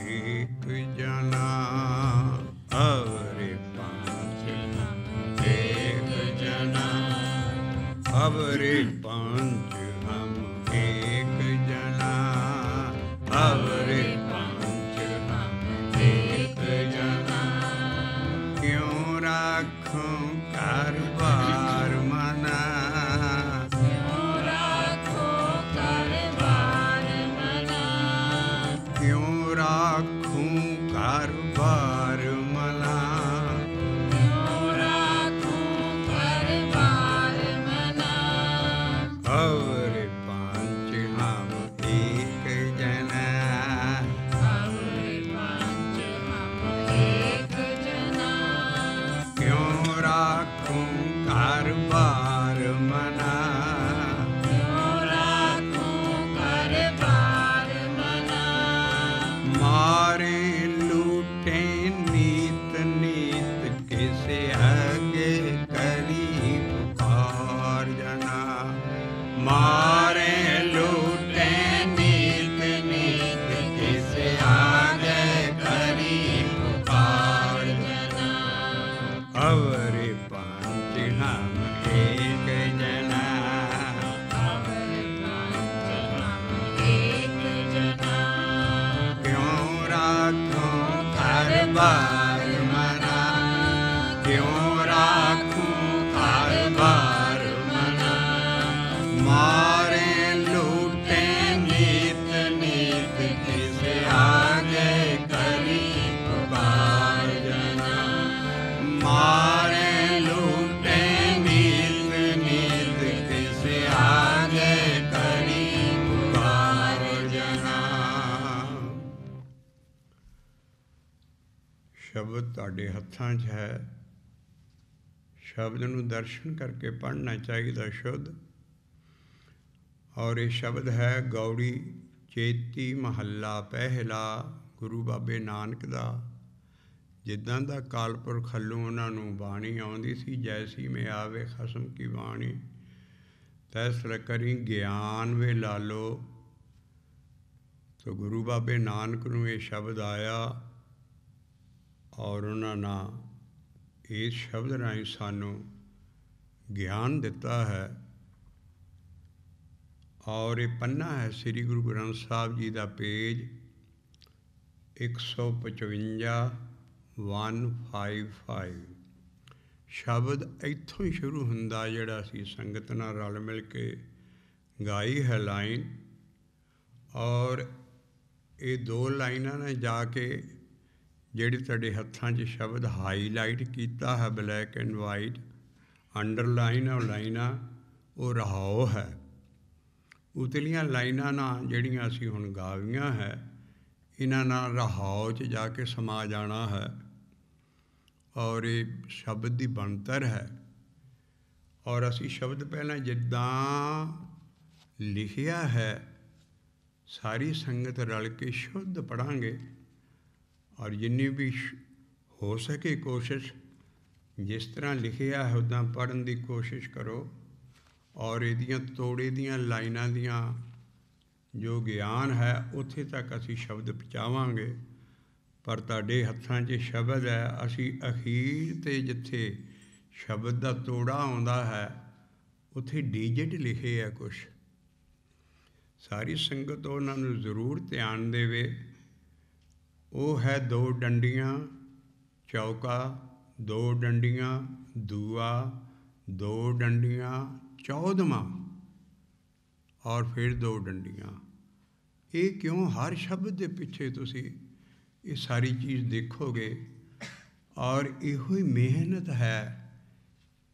एक जना, अवरे पांच हम एक जना, अवरे पांच हम एक जना, अवरे पांच हम एक जना। क्यों राखूं कारबार मना, क्यों राखूं कारबार मना, क्यों राखूं कारबार मना, क्यों राखूं कारबार मना। अवरे पांच हम एक जना, अवरे पांच हम एक जना, क्यों राखूं कारबार मना, क्यों राखूं कारबार मना। मारे लूटे नीत नीत किसे आगे करी पुकार जना, मारे लूटे नीत नीत किसे आगे करी पुकार जना। अवरे पांच हम एक जना, अवरे पांच हम एक जना, क्यों राखूं कारबार मना, क्यों राखूं कारबार मना। मारे लूटे नीत नीत किसे आगे करी पुकार जना, मारे लूटे नीत नीत किसे आगे करी पुकार जना। शब्द ਤੁਹਾਡੇ ਹੱਥਾਂ 'ਚ ਹੈ, ਸ਼ਬਦ ਨੂੰ ਦਰਸ਼ਨ ਕਰਕੇ ਪੜ੍ਹਨਾ ਚਾਹੀਦਾ ਸ਼ੁੱਧ। ਔਰ ਇਹ ਸ਼ਬਦ ਹੈ ਗੌੜੀ ਚੇਤੀ ਮਹੱਲਾ ਪਹਿਲਾ, ਗੁਰੂ ਬਾਬੇ ਨਾਨਕ ਦਾ। ਜਿੱਦਾਂ ਦਾ ਕਾਲਪੁਰਖ ਹੱਲੋਂ ਉਹਨਾਂ ਨੂੰ ਬਾਣੀ ਆਉਂਦੀ ਸੀ, ਜੈਸੀ ਮੈਂ ਆਵੇ ਖਸਮ ਕੀ ਬਾਣੀ, ਤੈਸਰ ਕਰੀ ਗਿਆਨ ਵੇ ਲਾਲੋ। ਤੋ ਗੁਰੂ ਬਾਬੇ ਨਾਨਕ ਨੂੰ ਇਹ ਸ਼ਬਦ ਆਇਆ ਔਰ ਉਹਨਾਂ ਨੇ ਇਸ ਸ਼ਬਦ ਰਾਹੀਂ ਸਾਨੂੰ ਗਿਆਨ ਦਿੱਤਾ ਹੈ। ਔਰ ਇਹ ਪੰਨਾ ਹੈ ਸ੍ਰੀ ਗੁਰੂ ਗ੍ਰੰਥ ਸਾਹਿਬ ਜੀ ਦਾ, ਪੇਜ 155, 155। ਸ਼ਬਦ ਇੱਥੋਂ ਹੀ ਸ਼ੁਰੂ ਹੁੰਦਾ ਜਿਹੜਾ ਅਸੀਂ ਸੰਗਤ ਨਾਲ ਰਲ ਮਿਲ ਕੇ ਗਾਈ ਹੈ ਲਾਈਨ। ਔਰ ਇਹ ਦੋ ਲਾਈਨਾਂ ਨੇ ਜਾ ਕੇ ਜਿਹੜੀ ਤੁਹਾਡੇ ਹੱਥਾਂ 'ਚ ਸ਼ਬਦ ਹਾਈਲਾਈਟ ਕੀਤਾ ਹੈ ਬਲੈਕ ਐਂਡ ਵਾਈਟ, ਅੰਡਰਲਾਈਨ ਉਹ ਲਾਈਨਾਂ, ਉਹ ਰਹਾਓ ਹੈ। ਉਤਲੀਆਂ ਲਾਈਨਾਂ ਨਾਲ ਜਿਹੜੀਆਂ ਅਸੀਂ ਹੁਣ ਗਾਵੀਆਂ ਹੈ, ਇਹਨਾਂ ਨਾਲ ਰਹਾਓ 'ਚ ਜਾ ਕੇ ਸਮਾ ਜਾਣਾ ਹੈ। ਔਰ ਇਹ ਸ਼ਬਦ ਦੀ ਬਣਤਰ ਹੈ। ਔਰ ਅਸੀਂ ਸ਼ਬਦ ਪਹਿਲਾਂ ਜਿੱਦਾਂ ਲਿਖਿਆ ਹੈ ਸਾਰੀ ਸੰਗਤ ਰਲ ਕੇ ਸ਼ੁੱਧ ਪੜ੍ਹਾਂਗੇ। ਔਰ ਜਿੰਨੀ ਵੀ ਹੋ ਸਕੇ ਕੋਸ਼ਿਸ਼, ਜਿਸ ਤਰ੍ਹਾਂ ਲਿਖਿਆ ਹੈ ਉੱਦਾਂ ਪੜ੍ਹਨ ਦੀ ਕੋਸ਼ਿਸ਼ ਕਰੋ। ਔਰ ਇਹਦੀਆਂ ਤੋੜੇ ਦੀਆਂ ਲਾਈਨਾਂ ਦੀਆਂ ਜੋ ਗਿਆਨ ਹੈ ਉੱਥੇ ਤੱਕ ਅਸੀਂ ਸ਼ਬਦ ਪਹੁੰਚਾਵਾਂਗੇ। ਪਰ ਤੁਹਾਡੇ ਹੱਥਾਂ 'ਚ ਸ਼ਬਦ ਹੈ, ਅਸੀਂ ਅਖੀਰ 'ਤੇ ਜਿੱਥੇ ਸ਼ਬਦ ਦਾ ਤੋੜਾ ਆਉਂਦਾ ਹੈ ਉੱਥੇ ਡਿਜਿਟ ਲਿਖੇ ਹੈ ਕੁਛ। ਸਾਰੀ ਸੰਗਤ ਉਹਨਾਂ ਨੂੰ ਜ਼ਰੂਰ ਧਿਆਨ ਦੇਵੇ। ਉਹ ਹੈ 2 ਡੰਡੀਆਂ ਚੌਕਾ, 2 ਡੰਡੀਆਂ ਦੂਆ, 2 ਡੰਡੀਆਂ 14ਵਾਂ, ਔਰ ਫਿਰ 2 ਡੰਡੀਆਂ। ਇਹ ਕਿਉਂ? ਹਰ ਸ਼ਬਦ ਦੇ ਪਿੱਛੇ ਤੁਸੀਂ ਇਹ ਸਾਰੀ ਚੀਜ਼ ਦੇਖੋਗੇ। ਔਰ ਇਹੋ ਹੀ ਮਿਹਨਤ ਹੈ।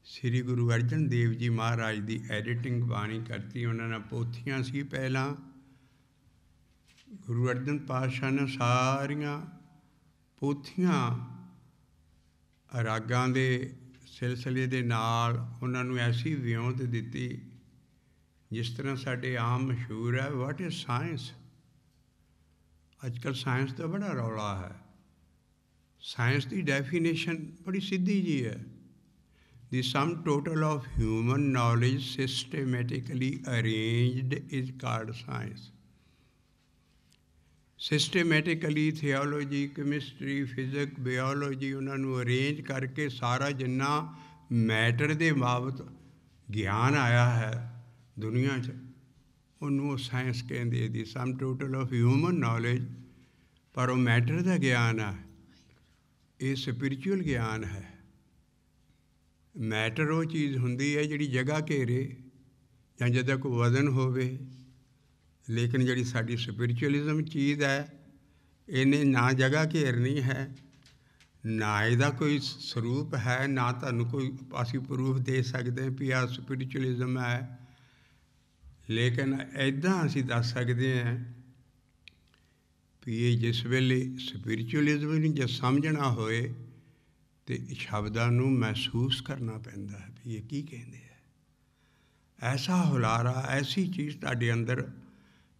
ਸ੍ਰੀ ਗੁਰੂ ਅਰਜਨ ਦੇਵ ਜੀ ਮਹਾਰਾਜ ਦੀ ਐਡੀਟਿੰਗ ਬਾਣੀ ਕਰਤੀ ਉਹਨਾਂ ਨੇ। ਪੋਥੀਆਂ ਸੀ ਪਹਿਲਾਂ, ਗੁਰੂ ਅਰਜਨ ਪਾਤਸ਼ਾਹ ਨੇ ਸਾਰੀਆਂ ਪੋਥੀਆਂ ਰਾਗਾਂ ਦੇ ਸਿਲਸਿਲੇ ਦੇ ਨਾਲ ਉਹਨਾਂ ਨੂੰ ਐਸੀ ਵਿਉਂਤ ਦਿੱਤੀ ਜਿਸ ਤਰ੍ਹਾਂ ਸਾਡੇ ਆਮ ਮਸ਼ਹੂਰ ਹੈ ਵਾਟ ਇਜ਼ ਸਾਇੰਸ। ਅੱਜ ਕੱਲ੍ਹ ਸਾਇੰਸ ਦਾ ਬੜਾ ਰੌਲਾ ਹੈ। ਸਾਇੰਸ ਦੀ ਡੈਫੀਨੇਸ਼ਨ ਬੜੀ ਸਿੱਧੀ ਜੀ ਹੈ। The sum total of human knowledge systematically arranged is called science. Systematically theology, chemistry, physics, biology ਉਹਨਾਂ ਨੂੰ ਅਰੇਂਜ ਕਰਕੇ ਸਾਰਾ ਜਿੰਨਾ ਮੈਟਰ ਦੇ ਬਾਬਤ ਗਿਆਨ ਆਇਆ ਹੈ ਦੁਨੀਆ 'ਚ, ਉਹਨੂੰ ਉਹ ਸਾਇੰਸ ਕਹਿੰਦੇ ਦੀ ਸਮ ਟੋਟਲ ਆਫ ਹਿਊਮਨ ਨੌਲੇਜ। ਪਰ ਉਹ ਮੈਟਰ ਦਾ ਗਿਆਨ ਆ, ਇਹ ਸਪਿਰਿਚੁਅਲ ਗਿਆਨ ਹੈ। ਮੈਟਰ ਉਹ ਚੀਜ਼ ਹੁੰਦੀ ਹੈ ਜਿਹੜੀ ਜਗ੍ਹਾ ਘੇਰੇ ਜਾਂ ਜਿਹਦਾ ਕੋਈ ਵਜ਼ਨ ਹੋਵੇ, ਲੇਕਿਨ ਜਿਹੜੀ ਸਾਡੀ ਸਪਿਰਿਚੁਅਲਿਜ਼ਮ ਚੀਜ਼ ਹੈ, ਇਹਨੇ ਨਾ ਜਗ੍ਹਾ ਘੇਰਨੀ ਹੈ, ਨਾ ਇਹਦਾ ਕੋਈ ਸਰੂਪ ਹੈ, ਨਾ ਤੁਹਾਨੂੰ ਕੋਈ ਅਸੀਂ ਪ੍ਰੂਫ ਦੇ ਸਕਦੇ ਵੀ ਆਹ ਸਪਿਰਿਚੁਅਲਿਜ਼ਮ ਹੈ। ਲੇਕਿਨ ਇੱਦਾਂ ਅਸੀਂ ਦੱਸ ਸਕਦੇ ਹਾਂ ਵੀ ਇਹ ਜਿਸ ਵੇਲੇ ਸਪਿਰਿਚੁਅਲਿਜ਼ਮ ਨੂੰ ਜੇ ਸਮਝਣਾ ਹੋਏ ਤਾਂ ਸ਼ਬਦਾਂ ਨੂੰ ਮਹਿਸੂਸ ਕਰਨਾ ਪੈਂਦਾ ਹੈ ਵੀ ਇਹ ਕੀ ਕਹਿੰਦੇ ਹੈ। ਐਸਾ ਹੁਲਾਰਾ, ਐਸੀ ਚੀਜ਼ ਤੁਹਾਡੇ ਅੰਦਰ,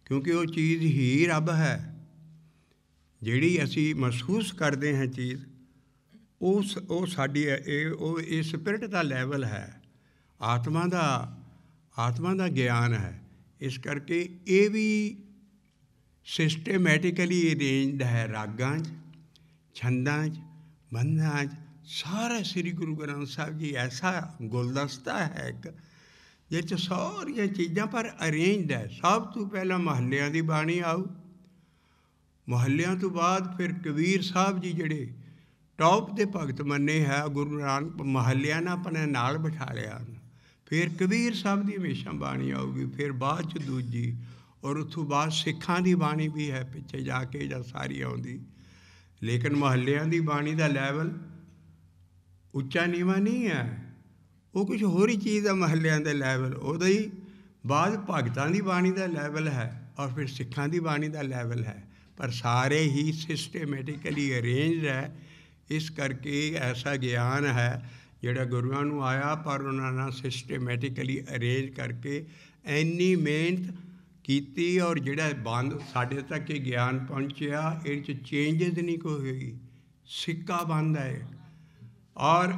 ਕਿਉਂਕਿ ਉਹ ਚੀਜ਼ ਹੀ ਰੱਬ ਹੈ। ਜਿਹੜੀ ਅਸੀਂ ਮਹਿਸੂਸ ਕਰਦੇ ਹਾਂ ਚੀਜ਼, ਉਹ ਸਾਡੀ ਇਹ ਸਪਿਰਿਟ ਦਾ ਲੈਵਲ ਹੈ, ਆਤਮਾ ਦਾ ਗਿਆਨ ਹੈ। ਇਸ ਕਰਕੇ ਇਹ ਵੀ ਸਿਸਟੇਮੈਟਿਕਲੀ ਅਰੇਂਜਡ ਹੈ ਰਾਗਾਂ 'ਚ, ਛੰਦਾਂ 'ਚ, ਬੰਧਾਂ 'ਚ। ਸਾਰਾ ਸ੍ਰੀ ਗੁਰੂ ਗ੍ਰੰਥ ਸਾਹਿਬ ਜੀ ਐਸਾ ਗੁਲਦਸਤਾ ਹੈ ਇੱਕ, ਜਿਹ 'ਚ ਸਾਰੀਆਂ ਚੀਜ਼ਾਂ ਪਰ ਅਰੇਂਜਡ ਹੈ। ਸਭ ਤੋਂ ਪਹਿਲਾਂ ਮਹੱਲਿਆਂ ਦੀ ਬਾਣੀ ਆਊ, ਮਹੱਲਿਆਂ ਤੋਂ ਬਾਅਦ ਫਿਰ ਕਬੀਰ ਸਾਹਿਬ ਜੀ ਜਿਹੜੇ ਟੌਪ ਦੇ ਭਗਤ ਮੰਨੇ ਹੈ, ਗੁਰੂ ਨਾਨਕ ਮਹੱਲਿਆਂ ਨੇ ਆਪਣੇ ਨਾਲ ਬਿਠਾ ਲਿਆ। ਫਿਰ ਕਬੀਰ ਸਾਹਿਬ ਦੀ ਹਮੇਸ਼ਾ ਬਾਣੀ ਆਊਗੀ, ਫਿਰ ਬਾਅਦ 'ਚ ਦੂਜੀ, ਔਰ ਉਸ ਤੋਂ ਬਾਅਦ ਸਿੱਖਾਂ ਦੀ ਬਾਣੀ ਵੀ ਹੈ ਪਿੱਛੇ ਜਾ ਕੇ ਜਾਂ ਸਾਰੀ ਆਉਂਦੀ। ਲੇਕਿਨ ਮਹੱਲਿਆਂ ਦੀ ਬਾਣੀ ਦਾ ਲੈਵਲ ਉੱਚਾ ਨੀਵਾਂ ਨਹੀਂ ਹੈ, ਉਹ ਕੁਛ ਹੋਰ ਹੀ ਚੀਜ਼ ਦਾ ਮਹੱਲਿਆਂ ਦੇ ਲੈਵਲ। ਉਹਦਾ ਹੀ ਬਾਅਦ ਭਗਤਾਂ ਦੀ ਬਾਣੀ ਦਾ ਲੈਵਲ ਹੈ, ਔਰ ਫਿਰ ਸਿੱਖਾਂ ਦੀ ਬਾਣੀ ਦਾ ਲੈਵਲ ਹੈ। ਪਰ ਸਾਰੇ ਹੀ ਸਿਸਟੇਮੈਟਿਕਲੀ ਅਰੇਂਜਡ ਹੈ। ਇਸ ਕਰਕੇ ਐਸਾ ਗਿਆਨ ਹੈ ਜਿਹੜਾ ਗੁਰੂਆਂ ਨੂੰ ਆਇਆ, ਪਰ ਉਹਨਾਂ ਨਾਲ ਸਿਸਟੇਮੈਟਿਕਲੀ ਅਰੇਂਜ ਕਰਕੇ ਇੰਨੀ ਮਿਹਨਤ ਕੀਤੀ, ਔਰ ਜਿਹੜਾ ਬੰਦ ਸਾਡੇ ਤੱਕ ਇਹ ਗਿਆਨ ਪਹੁੰਚਿਆ, ਇਹਦੇ 'ਚ ਚੇਂਜਿਸ ਨਹੀਂ ਕੋਈ ਹੋਈ, ਸਿੱਕਾ ਬੰਦ ਹੈ। ਔਰ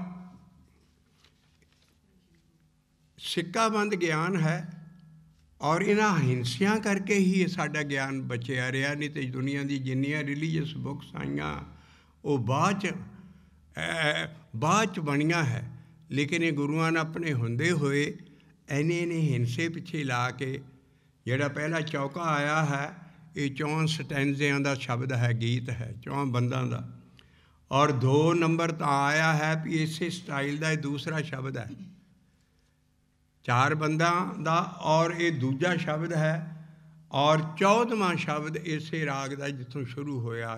ਸਿੱਕਾ ਬੰਦ ਗਿਆਨ ਹੈ, ਔਰ ਇਹਨਾਂ ਹਿੰਸਿਆਂ ਕਰਕੇ ਹੀ ਇਹ ਸਾਡਾ ਗਿਆਨ ਬਚਿਆ ਰਿਹਾ। ਨਹੀਂ ਤਾਂ ਦੁਨੀਆ ਦੀ ਜਿੰਨੀਆਂ ਰਿਲੀਜੀਅਸ ਬੁੱਕਸ ਆਈਆਂ ਉਹ ਬਾਅਦ 'ਚ ਬਣੀਆਂ ਹੈ। ਲੇਕਿਨ ਇਹ ਗੁਰੂਆਂ ਨੇ ਆਪਣੇ ਹੁੰਦੇ ਹੋਏ ਇੰਨੇ ਹਿੰਸੇ ਪਿੱਛੇ ਲਾ ਕੇ, ਜਿਹੜਾ ਪਹਿਲਾ ਚੌਕਾ ਆਇਆ ਹੈ, ਇਹ 4 ਸਟੈਂਜ਼ਿਆਂ ਦਾ ਸ਼ਬਦ ਹੈ, ਗੀਤ ਹੈ 4 ਬੰਦਾਂ ਦਾ। ਔਰ 2 ਨੰਬਰ ਤਾਂ ਆਇਆ ਹੈ ਵੀ ਇਸੇ ਸਟਾਈਲ ਦਾ ਇਹ ਦੂਸਰਾ ਸ਼ਬਦ ਹੈ, 4 ਬੰਦਾਂ ਦਾ, ਔਰ ਇਹ ਦੂਜਾ ਸ਼ਬਦ ਹੈ। ਔਰ 14ਵਾਂ ਸ਼ਬਦ ਇਸੇ ਰਾਗ ਦਾ ਜਿੱਥੋਂ ਸ਼ੁਰੂ ਹੋਇਆ।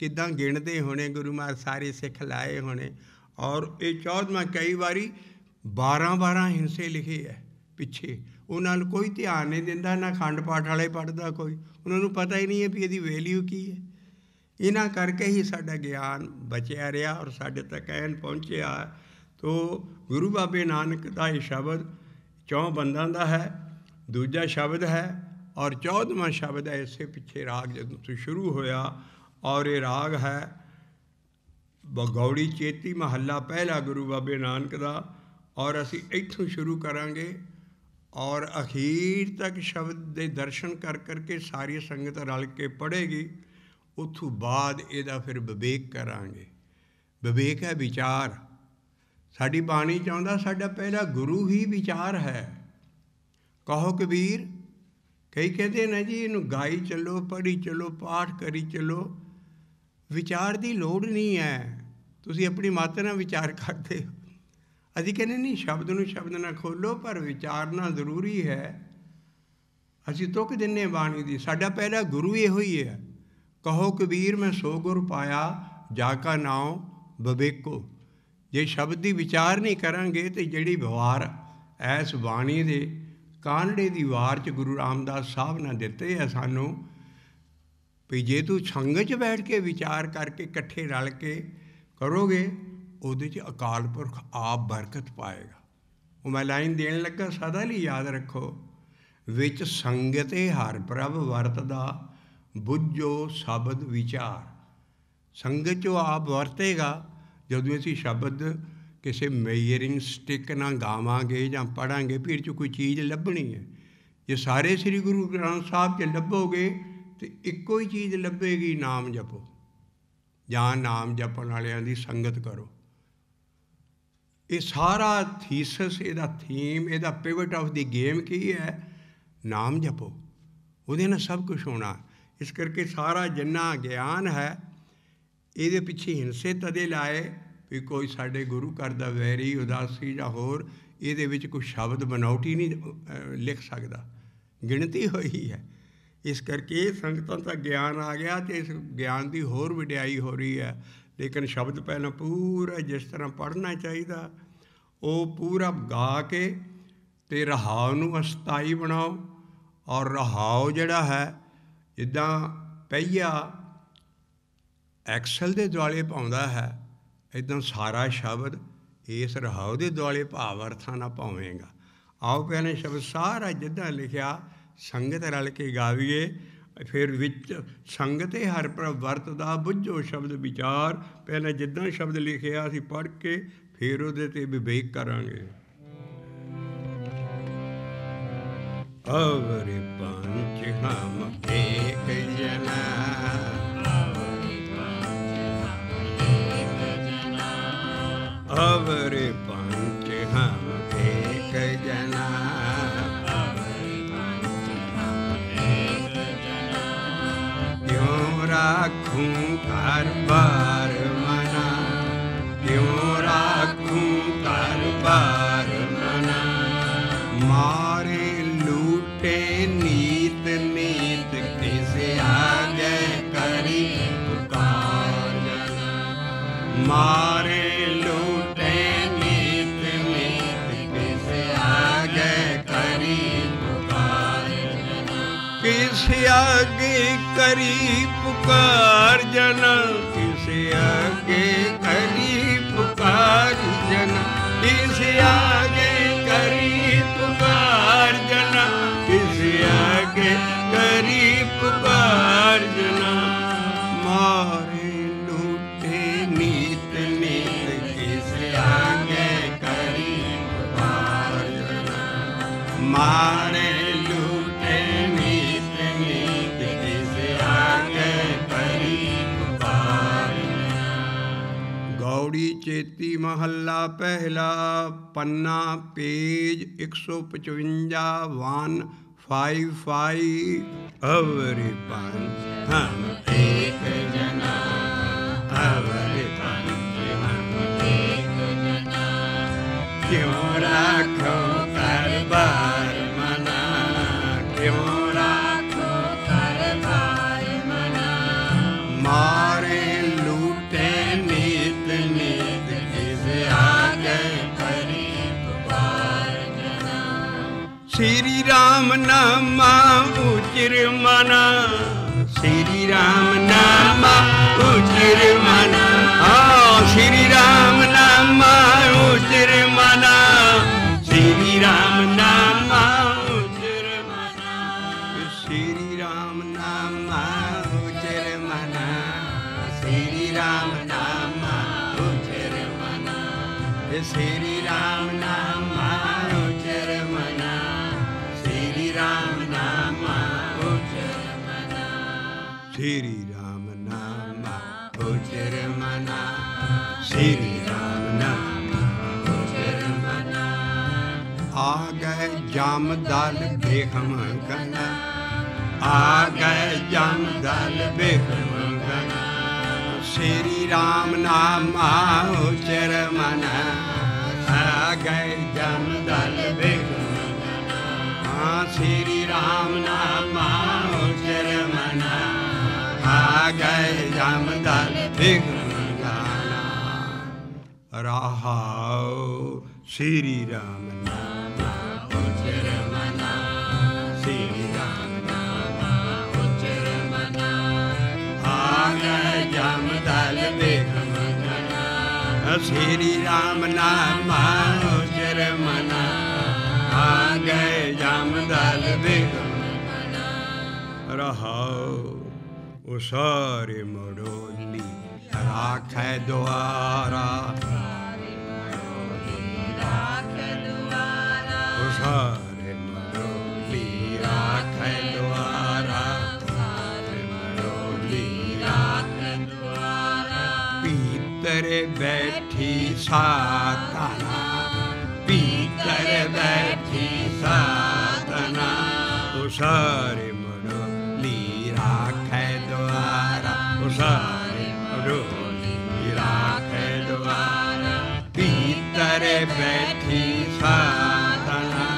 ਕਿੱਦਾਂ ਗਿਣਦੇ ਹੋਣੇ ਗੁਰੂ ਮਹਾਰਾਜ, ਸਾਰੇ ਸਿੱਖ ਲਾਏ ਹੋਣੇ। ਔਰ ਇਹ 14ਵਾਂ ਕਈ ਵਾਰੀ 12 ਹਿੰਸੇ ਲਿਖੇ ਹੈ ਪਿੱਛੇ। ਉਹਨਾਂ ਨੂੰ ਕੋਈ ਧਿਆਨ ਨਹੀਂ ਦਿੰਦਾ, ਨਾ ਅਖੰਡ ਪਾਠ ਵਾਲੇ ਪੜ੍ਹਦਾ ਕੋਈ, ਉਹਨਾਂ ਨੂੰ ਪਤਾ ਹੀ ਨਹੀਂ ਹੈ ਵੀ ਇਹਦੀ ਵੈਲਿਊ ਕੀ ਹੈ। ਇਹਨਾਂ ਕਰਕੇ ਹੀ ਸਾਡਾ ਗਿਆਨ ਬਚਿਆ ਰਿਹਾ ਔਰ ਸਾਡੇ ਤੱਕ ਐਨ ਪਹੁੰਚਿਆ। ਤੋ ਗੁਰੂ ਬਾਬੇ ਨਾਨਕ ਦਾ ਇਹ ਸ਼ਬਦ 4 ਬੰਦਾਂ ਦਾ ਹੈ, ਦੂਜਾ ਸ਼ਬਦ ਹੈ, ਔਰ 14ਵਾਂ ਸ਼ਬਦ ਹੈ ਇਸੇ ਪਿੱਛੇ ਰਾਗ ਜਦੋਂ ਤੋਂ ਸ਼ੁਰੂ ਹੋਇਆ। ਔਰ ਇਹ ਰਾਗ ਹੈ ਗੌੜੀ ਚੇਤੀ, ਮਹੱਲਾ ਪਹਿਲਾ ਗੁਰੂ ਬਾਬੇ ਨਾਨਕ ਦਾ। ਔਰ ਅਸੀਂ ਇੱਥੋਂ ਸ਼ੁਰੂ ਕਰਾਂਗੇ ਔਰ ਅਖੀਰ ਤੱਕ ਸ਼ਬਦ ਦੇ ਦਰਸ਼ਨ ਕਰਕੇ ਸਾਰੀ ਸੰਗਤ ਰਲ ਕੇ ਪੜ੍ਹੇਗੀ। ਉੱਥੋਂ ਬਾਅਦ ਇਹਦਾ ਫਿਰ ਵਿਵੇਕ ਕਰਾਂਗੇ। ਵਿਵੇਕ ਹੈ ਵਿਚਾਰ। ਸਾਡੀ ਬਾਣੀ ਚਾਹੁੰਦਾ ਸਾਡਾ ਪਹਿਲਾ ਗੁਰੂ ਹੀ ਵਿਚਾਰ ਹੈ। ਕਹੋ ਕਬੀਰ, ਕਈ ਕਹਿੰਦੇ ਨਾ ਜੀ ਇਹਨੂੰ ਗਾਈ ਚੱਲੋ, ਪੜ੍ਹੀ ਚੱਲੋ, ਪਾਠ ਕਰੀ ਚੱਲੋ। ਵਿਚਾਰ ਦੀ ਲੋੜ ਨਹੀਂ ਹੈ, ਤੁਸੀਂ ਆਪਣੀ ਮੱਤ ਨਾਲ ਵਿਚਾਰ ਕਰਦੇ ਹੋ। ਅਸੀਂ ਕਹਿੰਦੇ ਨਹੀਂ ਸ਼ਬਦ ਨੂੰ ਸ਼ਬਦ ਨਾਲ ਖੋਲ੍ਹੋ, ਪਰ ਵਿਚਾਰਨਾ ਜ਼ਰੂਰੀ ਹੈ। ਅਸੀਂ ਤੁਕ ਦਿੰਦੇ ਬਾਣੀ ਦੀ, ਸਾਡਾ ਪਹਿਲਾ ਗੁਰੂ ਇਹੋ ਹੀ ਹੈ। ਕਹੋ ਕਬੀਰ ਮੈਂ ਸੋ ਗੁਰ ਪਾਇਆ, ਜਾ ਕਾ ਨਾਉ ਵਿਵੇਕੋ। ਜੇ ਸ਼ਬਦ ਦੀ ਵਿਚਾਰ ਨਹੀਂ ਕਰਾਂਗੇ ਤਾਂ ਜਿਹੜੀ ਵਾਰ ਐਸ ਬਾਣੀ ਦੇ ਕਾਨੜੇ ਦੀ ਵਾਰ 'ਚ ਗੁਰੂ ਰਾਮਦਾਸ ਸਾਹਿਬ ਨੇ ਦਿੱਤੇ ਆ ਸਾਨੂੰ, ਵੀ ਜੇ ਤੂੰ ਸੰਗਤ 'ਚ ਬੈਠ ਕੇ ਵਿਚਾਰ ਕਰਕੇ ਇਕੱਠੇ ਰਲ ਕੇ ਕਰੋਗੇ, ਉਹਦੇ 'ਚ ਅਕਾਲ ਪੁਰਖ ਆਪ ਬਰਕਤ ਪਾਏਗਾ। ਉਹ ਮੈਂ ਲਾਈਨ ਦੇਣ ਲੱਗਾ, ਸਦਾ ਲਈ ਯਾਦ ਰੱਖੋ। ਵਿੱਚ ਸੰਗਤੇ ਹਰ ਪ੍ਰਭ ਵਰਤਦਾ, ਬੁੱਝੋ ਸ਼ਬਦ ਵਿਚਾਰ। ਸੰਗਤ 'ਚੋਂ ਆਪ ਵਰਤੇਗਾ। ਜਦੋਂ ਅਸੀਂ ਸ਼ਬਦ ਕਿਸੇ ਮੇਜਰਿੰਗ ਸਟਿਕ ਨਾਲ ਗਾਵਾਂਗੇ ਜਾਂ ਪੜ੍ਹਾਂਗੇ, ਫਿਰ 'ਚ ਕੋਈ ਚੀਜ਼ ਲੱਭਣੀ ਹੈ। ਜੇ ਸਾਰੇ ਸ੍ਰੀ ਗੁਰੂ ਗ੍ਰੰਥ ਸਾਹਿਬ 'ਚ ਲੱਭੋਗੇ तो इक्को ही चीज़ लभेगी, नाम जपो ਜਾਂ ਨਾਮ ਜਪਣ ਵਾਲਿਆਂ ਦੀ ਸੰਗਤ ਕਰੋ। ਇਹ ਸਾਰਾ ਥੀਸਸ, ਇਹਦਾ ਥੀਮ, ਇਹਦਾ ਪਿਵਟ ਆਫ ਦੀ ਗੇਮ ਕੀ ਹੈ? ਨਾਮ ਜਪੋ, ਉਹਦੇ ਨਾਲ ਸਭ ਕੁਛ ਹੋਣਾ। ਇਸ ਕਰਕੇ ਸਾਰਾ ਜਿੰਨਾ ਗਿਆਨ ਹੈ ਇਹਦੇ ਪਿੱਛੇ ਹਿੰਸੇ ਤਦੇ ਲਾਏ ਵੀ ਕੋਈ ਸਾਡੇ ਗੁਰੂ ਘਰ ਦਾ ਵੈਰੀ, ਉਦਾਸੀ ਜਾਂ ਹੋਰ ਇਹਦੇ ਵਿੱਚ ਕੋਈ ਸ਼ਬਦ ਬਨਾਉਟੀ ਨਹੀਂ ਲਿਖ ਸਕਦਾ, ਗਿਣਤੀ ਹੋਈ ਹੈ। ਇਸ ਕਰਕੇ ਸੰਗਤਾਂ ਦਾ ਗਿਆਨ ਆ ਗਿਆ ਅਤੇ ਇਸ ਗਿਆਨ ਦੀ ਹੋਰ ਵਡਿਆਈ ਹੋ ਰਹੀ ਹੈ। ਲੇਕਿਨ ਸ਼ਬਦ ਪਹਿਲਾਂ ਪੂਰਾ ਜਿਸ ਤਰ੍ਹਾਂ ਪੜ੍ਹਨਾ ਚਾਹੀਦਾ ਉਹ ਪੂਰਾ ਗਾ ਕੇ ਅਤੇ ਰਹਾਉ ਨੂੰ ਅਸਥਾਈ ਬਣਾਓ। ਔਰ ਰਹਾਉ ਜਿਹੜਾ ਹੈ ਜਿੱਦਾਂ ਪਹੀਆ ਐਕਸਲ ਦੇ ਦੁਆਲੇ ਪਾਉਂਦਾ ਹੈ, ਇੱਦਾਂ ਸਾਰਾ ਸ਼ਬਦ ਇਸ ਰਹਾਉ ਦੇ ਦੁਆਲੇ ਭਾਵ ਅਰਥਾਂ ਨਾਲ ਪਾਵੇਂਗਾ। ਆਓ ਪਹਿਲੇ ਸ਼ਬਦ ਸਾਰਾ ਜਿੱਦਾਂ ਲਿਖਿਆ ਸੰਗਤ ਰਲ ਕੇ ਗਾਵੀਏ। ਫਿਰ ਵਿੱਚ ਸੰਗਤੇ ਹਰ ਪ੍ਰਭ ਵਰਤਦਾ ਬੁੱਝੋ ਸ਼ਬਦ ਵਿਚਾਰ। ਪਹਿਲਾਂ ਜਿੱਦਾਂ ਸ਼ਬਦ ਲਿਖਿਆ ਅਸੀਂ ਪੜ੍ਹ ਕੇ ਫਿਰ ਉਹਦੇ 'ਤੇ ਵਿਵੇਕ ਕਰਾਂਗੇ। ਅਵਰਿ ਪੰਚ ਹਮ ਏਕ ਜਨਾ, ਅਵਰਿ ਪੰਚ ਹਮ ਏਕ ਜਨਾ, राखूं घर बार मना, क्यों राखूं घर बार मना। मारे लूटे नीत नीत, किसे आगे करी पुकार जना। मारे लूटे नीत नीत, किसे आगे करी पुकार जना। किसे आगे करी पुकार जना, किसे आगे करी पुकार जना। किसे आगे करी पुकार जना, किसे आगे करी पुकार जना। मारे लूटे नीत नीत, किसे आगे करी पुकार जना। मारे चेती महला पहला, पन्ना पेज 155 155। अवरि पंच हम एक जना, अवरि पंच हम एक जना। क्यों राखो कर बार मना, क्यों राखो कर बार मना। मारे लूटे नीत नीत, श्री राम नामा उचिर मना, श्री राम नामा उचिर मना। श्री राम नामा उचिर मना, श्री राम नामा उचिर मना। श्री राम नामा उचिर मना, श्री राम नामा उचिर मना। श्री राम नामा उचिर मना, श्री राम नामा उचिर मना। श्री राम नामा उचिर मना, श्री राम नामा उचिर मना। आ गए जाम दल बेखम गना, आ गए जाम दल बेखम गना। श्री राम नामा उचिर मना, आ गए जाम दल बेखम। श्री राम नामा उचिर मना, आ गए जाम दल बेखम गाना। रहाओ श्री राम नामा उचिर मना, श्री राम नामा उचिर मना। आ गए जाम दल बेखम गाना। श्री राम नामा उचिर मना, आ गए जाम दल बेखम गना। रहाओ ओ सारे मड़ोली राखै द्वारा, ओ सारे मड़ोली राखै द्वारा। भीतर बैठी साधना, भीतर बैठी साधना, उसारे मुरली राखे द्वारा, उसारे मुरली राखे द्वारा, भीतर बैठी साधना,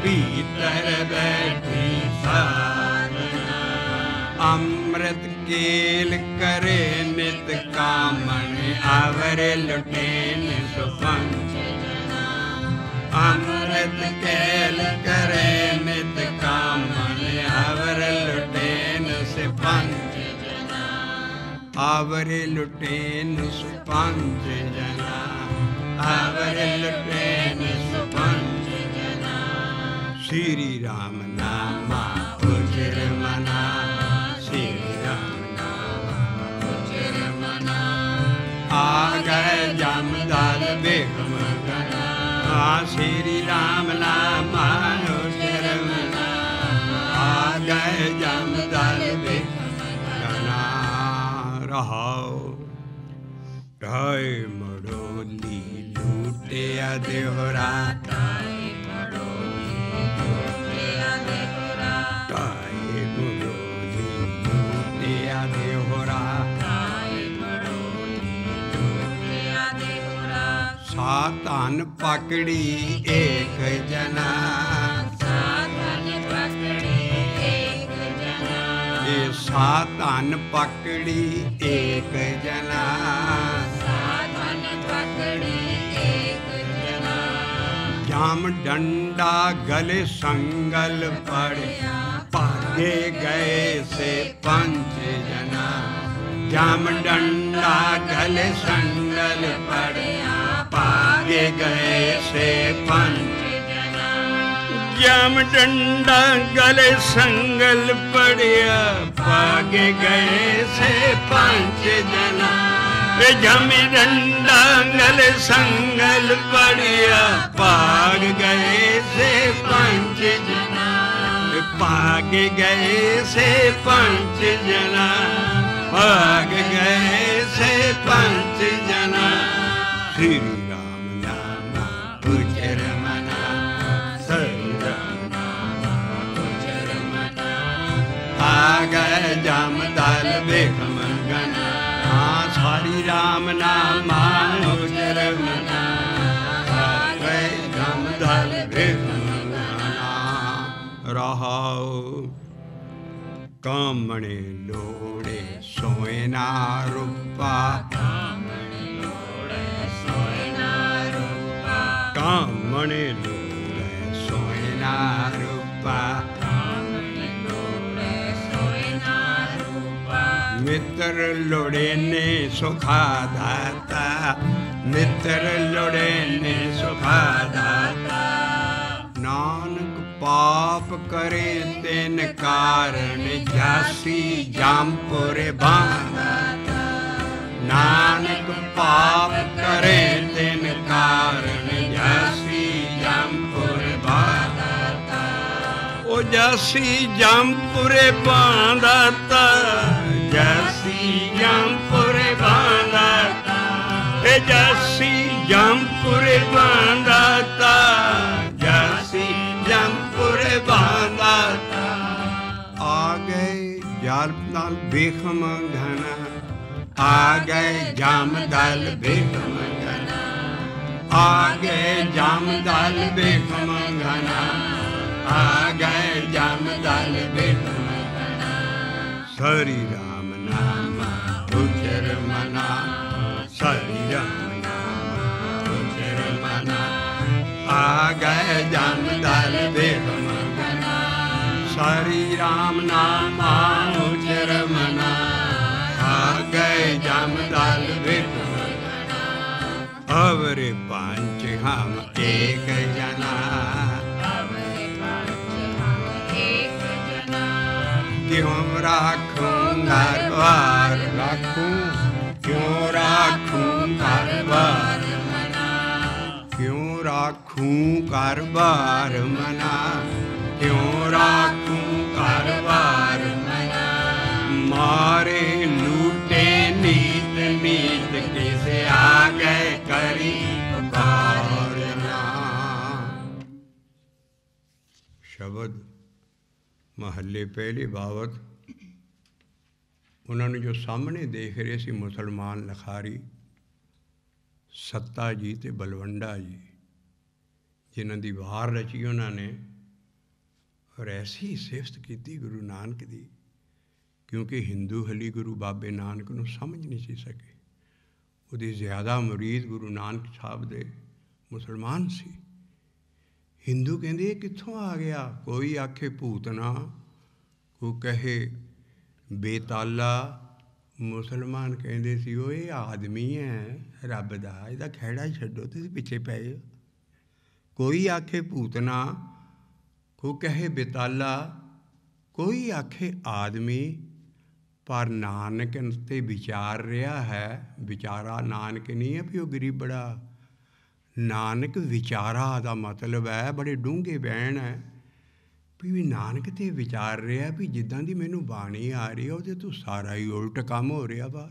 भीतर बैठी साधना, अमृत केल करे नित कामन, आवर लुटेन सुपंच जना, अमृत केल करे नित कामन, आवर लुटेन सुपंच जना, आवर लुटेन सुपंच जना, आवर लुटेन सुपंच जना, श्री राम नामा उजर मना, श्री राम नामा उजर मना, आ गए जमदाल बेगम गना, श्री राम नामा उजर मना, आ गए जमदाल बेगम गना, रहाओ ढाई मड़ोली लूटे देवरा, साधन पकड़ी एक जना, साधन पकड़ी एक जना, ये साधन पकड़ी एक जना, साधन पकड़ी एक जना, जाम डंडा गले संगल पड़े, भागे गए से पंच जना, जाम डंडा गले संगल पड़े, भागे गए से पंच जना, जाम डंडा गले संगल पड़िया, भागे गए से पंच जना, जम डंडा गले संगल पड़िया, भाग गए से पंच जना, भाग गए से पंच जना, भाग गए से पंच जना, श्री राम नामा उजर मना, श्री राम नामा उजर मना, आ गए जमदाल बेगम गना, श्री राम नामा उजर मना, आ गए जमदाल बेगम गना, रहाओ कामणे लोड़े सोयना रूपा, कामणे लोड़े सोयना रूपा, कामणे लोड़े सोयना रूपा, कामणे लोड़े सोयना रूपा, मित्र लोड़े ने सुखा दाता, मित्र लोड़े ने सुखा दाता, नानक पाप करे तेन कारण, जासी जामपुर बांधता, नानक पाप करे तेन कारण, जासी जामपुर बांधता, ओ जासी जामपुर बांधता, जासी जामपुर बांधता, ए जासी जामपुर बांधता, जासी जामपुर बांधता, आ गए जामदाल बेगम घना, आ गए जामदाल बेगम घना, आ गए जामदाल बेगम घना, आ गए जामदाल बेगम घना, श्री राम नामा उजर मना, श्री राम नामा उजर मना, आ गए जमदाल बेगम गना, श्री राम नामा उजर मना, आ गए जमदाल बेगम गना, अवरे पंच हम एक जना, अवरे पंच हम एक जना, क्यों राखूं घर बार, राखूं क्यों राखूं घर बार मना, क्यों राखूं घर बार मना, क्यों राखूं घर बार मना, मारे लूटे नीत नीत के महल्ले पहले बाबत उन्होंने जो सामने देख रहे सी मुसलमान लखारी सत्ता जी ते बलवंडा जी, जिन्हों की वार रची उन्होंने, और ऐसी सिफत की गुरु नानक दी, क्योंकि हिंदू हली गुरु बाबे नानक नूं समझ नहीं सी सके। उहदे ज़्यादा मुरीद गुरु नानक साहब दे मुसलमान सी। हिंदू कहते कित्थों आ गया, कोई आखे भूतना, कोई कहे बेताला, मुसलमान कहते सी वो ये आदमी है रब दा, इहदा खैड़ा छड्डो, तुसीं पिछे पै जाओ। कोई आखे भूतना, कोई कहे बेताला, कोई आखे आदमी, पर नानक ते विचार रहा है। विचारा नानक नहीं है भी वो गरीबड़ा, नानक विचारा का मतलब है बड़े डूंघे बहन है भी नानक ते विचार रहा भी जिद्दां दी मैनू बाणी आ रही है वो तो सारा ही उल्ट काम हो रहा बाहर।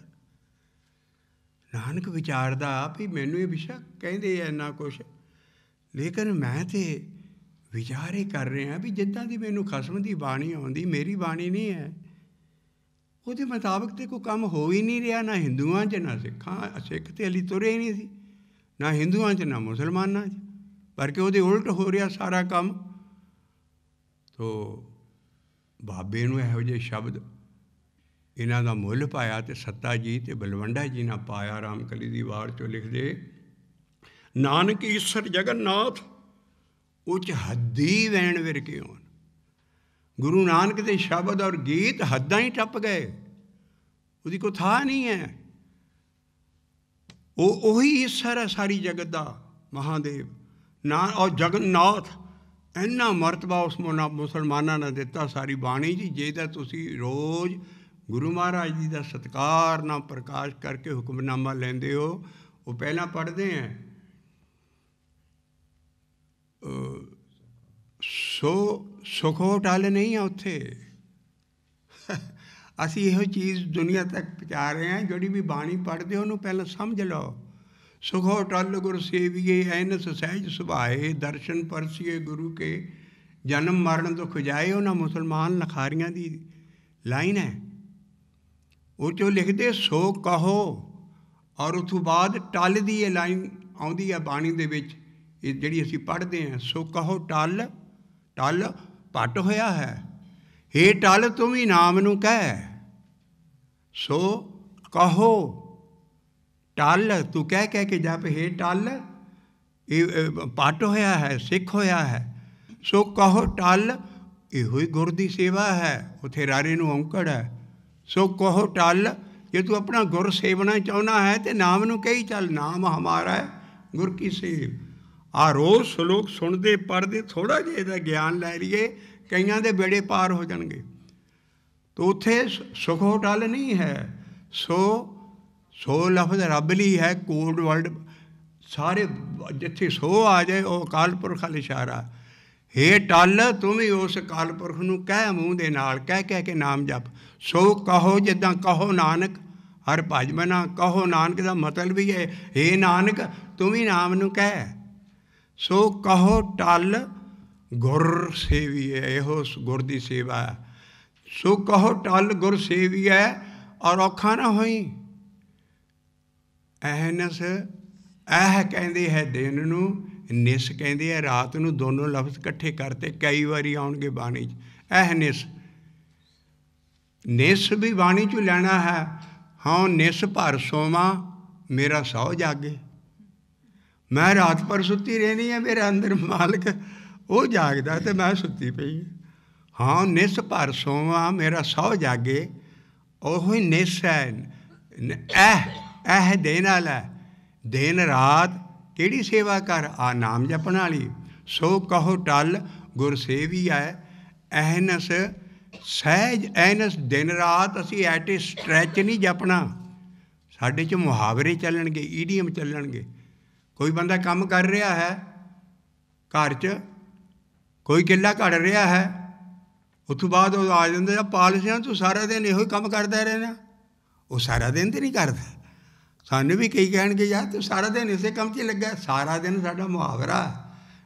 नानक विचारदा भी मैनू ये बेशक कहते इन्ना कुछ, लेकिन मैं तो विचार ही कर रहा भी जिद्दां दी मैनू खसम की बाणी आउंदी, मेरी बाणी नहीं है, उसके मुताबिक तो कोई काम हो ही नहीं रहा, ना हिंदुआं च ना सिखां, सिख तो हली तुरे ही नहीं सी, ना हिंदुआं च ना मुसलमानां च, बल्कि वो उल्ट हो रहा सारा काम। तो बाबे नूं इहो जिहे शब्द इन्हां दा मुੱਲ पाया तो सत्ता जी ते बलवंडा जी ने पाया। रामकली दी वार चो लिखदे, नानक ईसर जगन्नाथ उच हद्दी वैण विरके होन। गुरु नानक के शब्द और गीत हद्दां ही टप गए, उसकी कोई था नहीं है। वही ईसर है सारी जगत का, महादेव ना, और जगन्नाथ इन्ना मरतबा उस मुसलमाना ने दिता सारी बाणी जी। जेदा तुसी रोज़ गुरु महाराज जी का सत्कार ना प्रकाश करके हुक्मनामा लेंदे हो, वो पहला पढ़ते हैं सो सुखो टल नहीं है उत्थे। असी यो चीज़ दुनिया तक पहुँचा रहे हैं, जोड़ी भी बाणी पढ़ते हो उन्होंने पहले समझ लो। सुखो टल गुर सेविए ऐनस सहज सुभाए, दर्शन परसिए गुरु के जन्म मरण दुख जाए। उन्होंने मुसलमान लखारियां की लाइन है, वो चो लिखते सो कहो, और उस बाद टल की ये लाइन आउंदी है बाणी दे विच, जिहड़ी असी पढ़ते हैं, सो कहो टल, टल पट होया है, हे टल तुम ही नाम नूं कह। सो कहो टल, तू कह कह के जप, हे टल ये पट होया है, सिख होया है। सो कहो टल, इहो ही गुर दी सेवा है, उत्थे रारे नूं औंकड़ है। सो कहो टल, जे तू अपना गुर सेवना चाहना है तो नाम नूं कही चल, नाम हमारा है गुर की सेव। आ रोज़ श्लोक सुनते पढ़ते थोड़ा जिहा इहदा ज्ञान लै लईए, कईयां दे बेड़े पार हो जाणगे। तो उत्थे सुखो टल नहीं है, सो लफ्ज़ रब लई है, कोड वर्ड सारे जिथे सो आ जाए वो अकाल पुरख वाल इशारा। हे टल तुम ही उस अकाल पुरख नूं कह मूँह दे नाल, कह कह के नाम जप। सो कहो जिद्दां कहो नानक, हर भज मना कहो नानक का मतलब भी है, हे नानक तुम ही नाम नूं कह। सो कहो टल गुर सेवी है, यहो गुर दी सेवा है। सो कहो टल गुर सेवी है, और औखा ना होई। ऐहनस, ऐह कहते है दिन नूं, निस कहते है रात नूं, दोनों लफ्ज़ इकट्ठे करते कई बारी आउणगे बाणी च। ऐह निस, निस भी बाणी चों लैना है। हाँ निस भर सोवां मेरा सौ जागे, मैं रात भर सुती रहनी है, मेरे अंदर मालिक वो जागदा तो मैं सुती पई। हाँ निस भर सोवां मेरा सौ जागे, ओही निस है। ऐह देन वाला, दिन रात किहड़ी सेवा कर, आ नाम जपण वाली। सो कहो टल गुर सेवी है, ऐहनस सहज, ऐनस दिन रात असी एट ए स्ट्रैच नहीं जपना। साढ़े च मुहावरे चलणगे, ईडियम चलणगे। कोई बंदा काम कर रहा है घर च, कोई किला घड़ रहा है, उस तो बाद वो आ जाता पालसियां तू सारा दिन यो काम करता रहना। वो सारा दिन तो नहीं करता, सानू भी कई कह यार तू सारा दिन इसे काम च लगा। सारा दिन साडा मुहावरा,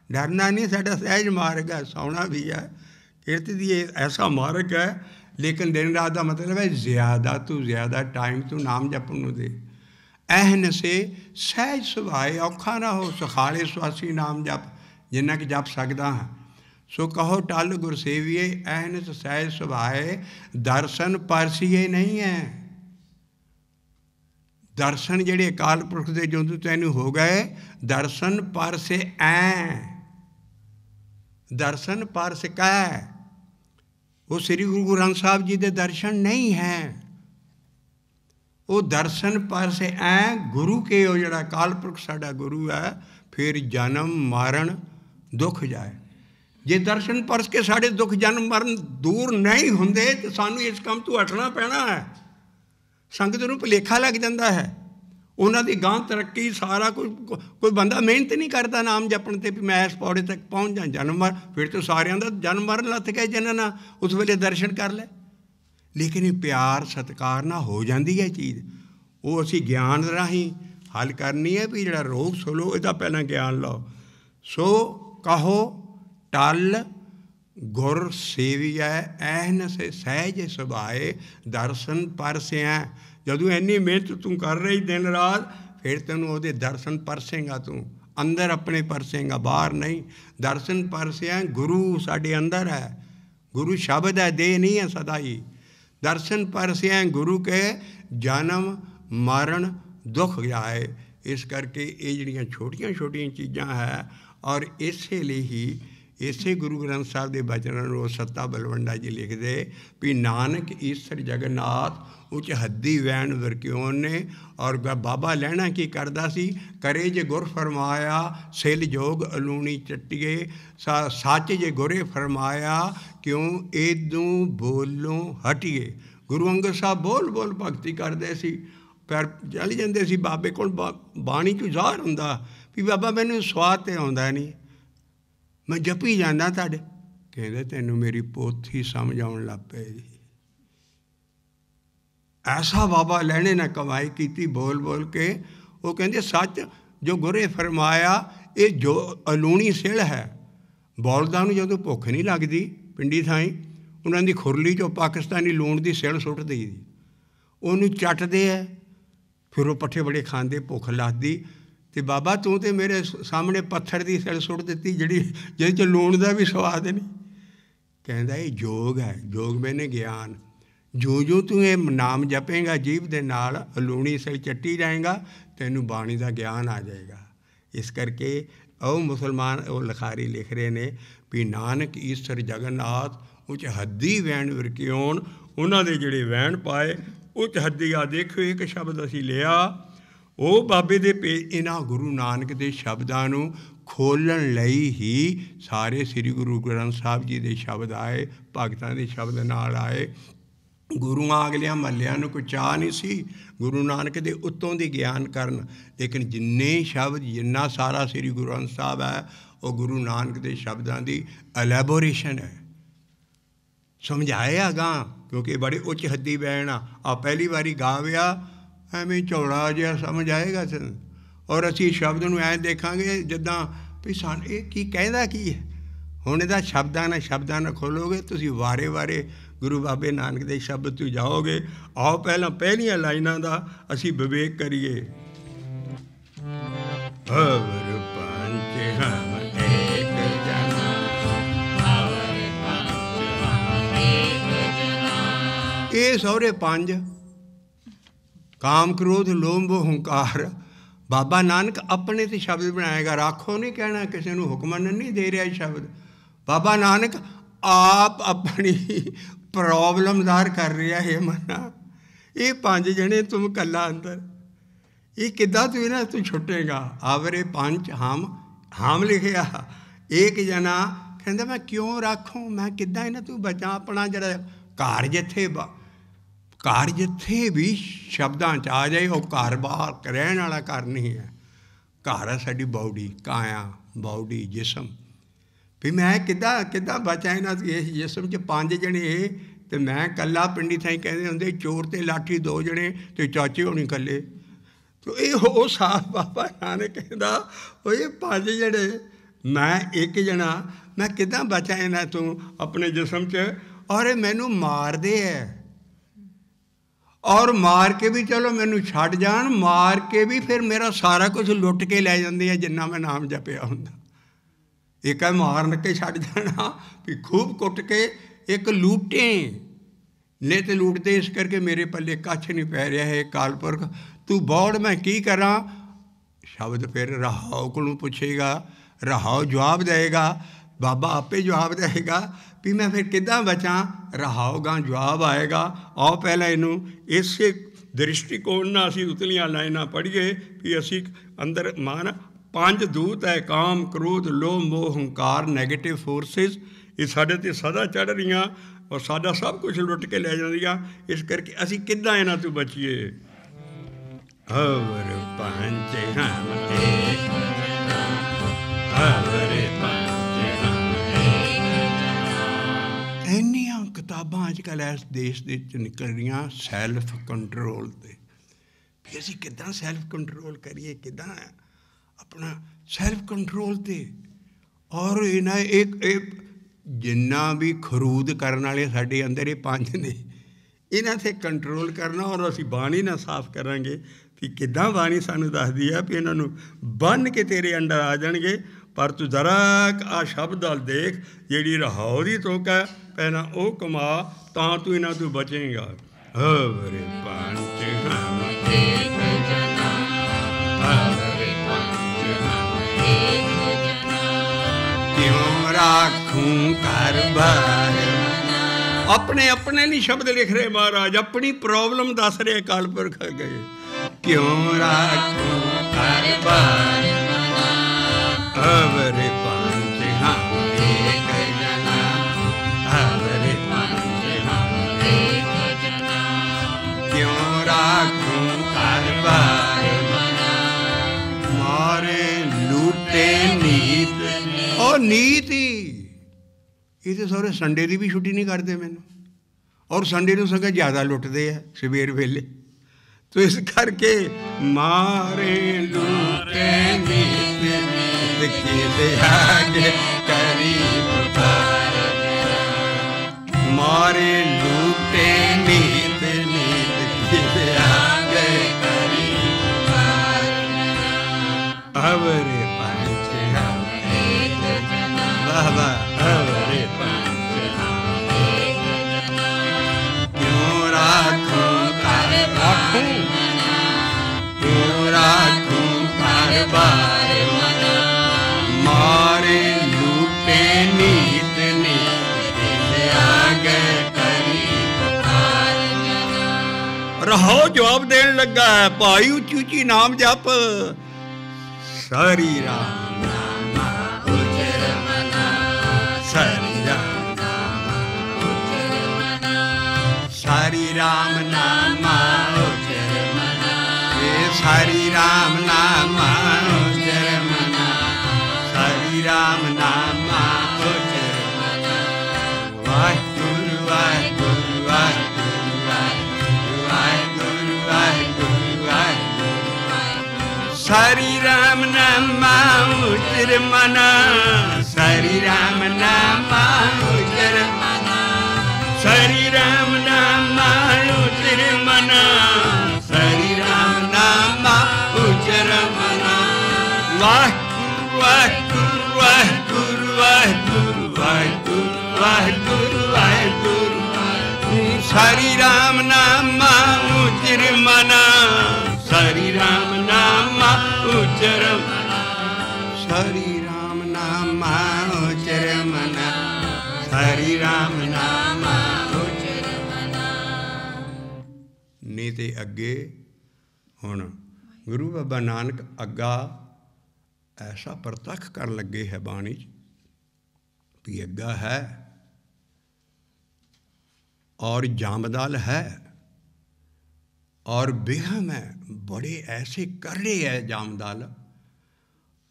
डरना नहीं साडा सहज मार्ग है, सौना भी है, इर्त दी ऐसा मार्ग है, लेकिन दिन रात का मतलब है ज़्यादा तो ज़्यादा टाइम तो नाम जपन नूं दे। ऐहन से सहज सुभाए, औखा ना हो, सुखाले सुआसी नाम जप जिन्ना कि जप सकदा हाँ। सो कहो टल गुरसेविए, ऐहन से सहज सुभाए, दर्शन परसीए नहीं है। दर्शन जेड़े अकाल पुरख दे जों तैनूं हो गए, दर्शन परसे ऐ, दर्शन परस कै, वो श्री गुरु ग्रंथ साहब जी के दर्शन नहीं है। वो दर्शन परस ऐ गुरु के, वो जड़ा अकाल पुरख साडा गुरु है, फिर जन्म मरण दुख जाए। जे दर्शन परस के साढ़े दुख जन्म मरण दूर नहीं होंदे तो सानू इस काम तो हटना पैना है। संगत नूं भुलेखा लग जाता है, उन्हां दी गां तरक्की सारा कुछ, कोई बंदा मेहनत नहीं करता नाम जपण ते भी मैं इस पौड़े तक पहुँच जाए, जन्म मर, फिर तो सारिਆਂ ਦਾ जन्म मरण लथ गए जनना, उस वेले दर्शन कर ले। लेकिन ये प्यार सत्कार ना हो जाती है चीज़, वो असी ज्ञान राही हल करनी है भी जिहड़ा रोग सुलो इहदा पहलां ज्ञान लो। सो कहो टल गुर सेविया, ऐहन से सहज सुभाए, दर्शन परसिया। जदों इन्नी मेहनत तू कर रही दिन रात, फिर तेनों वो दर्शन परसेगा, तू अंदर अपने परसेगा, बाहर नहीं। दर्शन परसिया, गुरु साडे अंदर है, गुरु शब्द है, देह नहीं है सदा ही। दर्शन परसिया गुरु के, जन्म मरण दुख जाए। इस करके ये जिहड़ियां छोटियां छोटियां चीज़ां है, और इसे लिए ही इसे गुरु ग्रंथ साहब के बचनों सत्ता बलवंडा जी लिखते भी नानक ईश्वर जगन्नाथ उच हद्दी वैन वरक्यों ने। और बाबा लहना की करदा सी, करे जे गुर फरमाया, सिल जोग अलूनी चट्टिए, सच जे गुरे फरमाया, क्यों एदों बोलों हटिए। गुरु अंगद साहब बोल बोल भगती करते सी, पर चल जाते सी बाबे कोल, बाणी चों ज़ाहिर हुंदा भी बाबा मैनूं स्वाद ते आउंदा नहीं, मैं जपी जाना तुहाडे। कहंदे तैनूं मेरी पोथी समझ आउण लग पई। ऐसा बाबा लहणे ने कमाई की बोल बोल के। वो कहंदे सच जो गुरे फरमाया, ये जो अलूणी सिल है, बौलदां नूं जदों भुख नहीं लगदी पिंडी थाई, उन्हां दी खुरली चों पाकिस्तानी लूण दी सिल सुੱਟ दई दी, ਉਹਨੂੰ ਚੱਟਦੇ है, फिर वो पट्ठे बड़े खांदे, भुख लगदी। तो बाबा तू तो मेरे सामने पत्थर की सिल सुੱਟ ਦਿੱਤੀ ਜਿਹੜੀ ਜਿਹਦੇ 'ਚ लूण का भी स्वाद नहीं। कहता ये योग है, योग मैंने ज्ञान। जो जो तू ये नाम जपेगा जीभ के नाल, लूणी सिल चट्टी जाएगा, तैनू बाणी का ज्ञान आ जाएगा। इस करके ਉਹ मुसलमान वो लिखारी लिख रहे ने भी नानक ईश्वर जगन्नाथ उच हद्दी वैन वरक्योन, उन्होंने जिहड़े वैन पाए उच हद्दी। आ देखो एक शब्द असी लिया, वो बाबे दे पे इन्हां गुरु नानक दे शब्दां नूं खोलण लई ही सारे श्री गुरु ग्रंथ साहब जी दे शब्द आए, भगतां दे शब्द नाल आए। गुरुआं अगलियां महलियां नूं कोई चाह नहीं सी गुरु नानक दे उत्तों दी ज्ञान करन, लेकिन जिन्ने शब्द जिन्ना सारा श्री गुरु ग्रंथ साहब है वो गुरु नानक दे शब्दां दी एलैबोरेशन है, समझाया गां, क्योंकि बड़ी उच्च हद्दी बैन आ पहली बारी गाविया ਐਵੇਂ ਝੌੜਾ ਜਿਹਾ ਸਮਝ ਆਏਗਾ ਸਾਨੂੰ। ਔਰ ਅਸੀਂ ਸ਼ਬਦ ਨੂੰ ਐਂ ਦੇਖਾਂਗੇ ਜਿੱਦਾਂ ਵੀ ਸਾਨੂੰ ਇਹ ਕੀ ਕਹਿੰਦਾ ਕੀ ਹੈ। ਹੁਣ ਇਹਦਾ ਸ਼ਬਦਾਂ ਨਾਲ ਖੋਲੋਗੇ ਤੁਸੀਂ ਵਾਰੇ ਵਾਰੇ ਗੁਰੂ ਬਾਬੇ ਨਾਨਕ ਦੇ ਸ਼ਬਦ ਤੋਂ ਜਾਓਗੇ। ਆਓ ਪਹਿਲਾਂ ਪਹਿਲੀਆਂ ਲਾਈਨਾਂ ਦਾ ਅਸੀਂ ਵਿਵੇਕ ਕਰੀਏ। ਹਵਰ ਪੰਚ ਹਮ ਏਕ ਜਨਾ, ਹਵਰ ਪੰਚ ਹਮ ਏਕ ਜਨਾ। ਇਹ ਸਹੁਰੇ ਪੰਜ, काम क्रोध लोभ हंकार, बाबा नानक अपने तो शब्द बनाएगा, राखो नहीं कहना, किसी को हुक्मन नहीं दे रहा शब्द। बाबा नानक आप अपनी प्रॉब्लम ज़ाहिर कर रहा है मना। ये पांच जने तुम कला अंदर, ये किदा तू इन्हां तू छुटेगा। आवरे पंच हम लिखिया, एक जना कहता मैं क्यों राखूँ, मैं किदा इन्हां तू बचा। अपना जरा घर जिथे भी शब्दां च आ जाए, वो घर बाहर रहने वाला घर नहीं है। घर है साडी बॉडी, काया बॉडी जिसम। भी मैं किदा बचा इन्हां इस जिसम च पांच जने, तो मैं कला। पिंडी थाई कहते होंगे चोर ते लाठी दो जने, तो चाचे होनी कले। तो ये हो साफ बाबा नानक कहता वो ये पांच जने, मैं एक जना, मैं किदां बचा इन्हां तों अपने जिसम च। और मैनू मारदे है, और मार के भी चलो मैनू छड्ड जाण, मार के भी फिर मेरा सारा कुछ लुट के लै जांदे है जिन्ना मैं नाम जपिया हुंदा। एक है मारन के छड्ड जाना भी खूब कुट के, एक लूटे ने तो लूटते इस करके मेरे पल्ले कछ नहीं पै रहा है। कालपुरख तू बौड़ मैं की करा। शब्द फिर रहाओ को पूछेगा, रहाओ जवाब देगा, बाबा आपे जवाब देगा भी मैं फिर किदां बचा। रहाओ गां जवाब आएगा। आओ पहले इनू इस दृष्टिकोण नाल असीं उतलियां लाइनां पढ़ीए भी असीं अंदर मान 5 दूत है, काम क्रोध लोभ मोह हंकार नैगेटिव फोर्सिस, ये साडे ते सदा चढ़ रहीआं और साडा सब कुछ लुट के लै जांदियां। इस करके असीं किदां इन्हां तों बचीए। हवर पंच हम एक जना, हवर पंच हम एक जना। इन्नियां किताबां अजकल इस देश दे विच निकल रहीआं सैल्फ कंट्रोल ते, भी असीं किदां सैल्फ कंट्रोल करिए, किदां अपना सैल्फ कंट्रोल ते। और इन्हां एक जिन्ना भी खरूद करन वाले साडे अंदर ये 5 ने, इन्हां ते कंट्रोल करना। और असीं बाणी ना साफ करांगे भी किदां बाणी सानूं दसदी है भी इन्हां नूं बन के तेरे अंडर आ जाणगे। पर तू जरा आ शब्द वाल देख, जिहड़ी रहाओ दी तुक है पहला वो कमा, तां तू इन्हां तों बचेगा। हवर पंच हम एक जना, हवर पंच हम एक जना, क्यों राखूं कर भर। अपने अपने नहीं शब्द लिख रहे महाराज, अपनी प्रॉब्लम दस रहे कालपुरख गए। क्यों राखूं कर भर, हवर पंच हम एक जना, हवर पंच हम एक जना, क्यों राखूं कर भर। मारे लूटे नीत, और नीत ही ये तो सारे संडे की भी छुट्टी नहीं करते मैनू, और संडे को सगों ज़्यादा लुटते हैं सवेर वेले। तो इस करके मारे लूटे नीत किदे आगे करी पुकार, मारे लूटे नीत किदे आगे करी पुकार। हवर पंच हम एक जना, वाह वाह, हवर पंच हम एक जना, क्यों राखूं कर राखूं, क्यों राखूं कर बार मना। मारे लूटे नीत किदे आगे करी पुकार। रहो जवाब देन लगा है भाई, उची उची नाम जप। सरी राम नामा उचर मना, सरी राम नामा उचर मना, सरी राम नामा उचर मना, सरी राम नामा उचर मना, सरी राम नामा उचर मना। वाहिगुरु वाहिगुरु वाहिगुरु वाहिगुरु वाहिगुरु वाहिगुरु, सरी राम नामा उचर मना, सरी राम नामा उचर मना, सरी राम नामा उचर मना, सरी राम नामा उचर मना। वाहिगुरु वाहिगुरु वाहिगुरु वाहिगुरु वाहिगुरु वाहिगुरु वाहिगुरु, सरी राम नामा उचर मना, सरी राम नामा उचर मना, सरी राम नामा उचर मना, सरी राम नामा उचर मना। नहीं तो अगे हुण गुरु बाबा नानक अग्गा ऐसा प्रतख कर लगे है बाणी भी अग्गा है और जामदल है और बेहम है, बड़े ऐसे कर रहे है जामदल,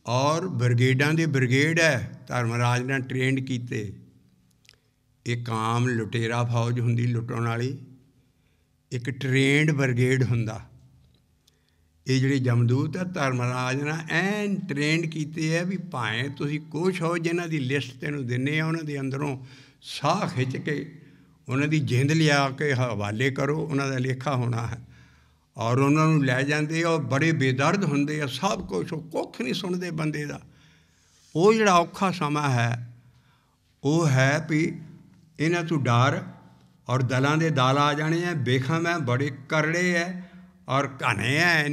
और ब्रिगेडां दे ब्रिगेड है धर्मराज ने ट्रेंड कीते। एक आम लुटेरा फौज हुंदी लुटण वाली, एक ट्रेंड ब्रिगेड हुंदा। ਇਹ ਜਿਹੜੇ ਜਮਦੂਤ ਆ ਧਰਮਰਾਜ ਨਾਲ ਐਨ ਟ੍ਰੇਨਡ ਕੀਤੇ ਆ ਵੀ ਭਾਵੇਂ ਤੁਸੀਂ ਕੁਛ ਹੋ, ਜਿਨ੍ਹਾਂ ਦੀ ਲਿਸਟ ਤੈਨੂੰ ਦਿੰਦੇ ਆ ਉਹਨਾਂ ਦੇ ਅੰਦਰੋਂ ਸਾਹ ਖਿੱਚ ਕੇ ਉਹਨਾਂ ਦੀ ਜਿੰਦ ਲਿਆ ਕੇ ਹਵਾਲੇ ਕਰੋ, ਉਹਨਾਂ ਦਾ ਲੇਖਾ ਹੋਣਾ ਹੈ। ਔਰ ਉਹਨਾਂ ਨੂੰ ਲੈ ਜਾਂਦੇ ਆ, ਉਹ ਬੜੇ ਬੇਦਰਦ ਹੁੰਦੇ ਆ, ਸਭ ਕੁਛ, ਉਹ ਕੁੱਖ ਨਹੀਂ ਸੁਣਦੇ ਬੰਦੇ ਦਾ। ਉਹ ਜਿਹੜਾ ਔਖਾ ਸਮਾਂ ਹੈ ਉਹ ਹੈ ਵੀ ਇਹਨਾਂ ਤੋਂ ਡਰ, ਔਰ ਦਲਾਂ ਦੇ ਦਲ ਆ ਜਾਣੇ ਆ, ਬੇਖਮ ਹੈ, ਬੜੇ ਕਰੜੇ ਹੈ ਔਰ ਘਣੇ ਹੈ।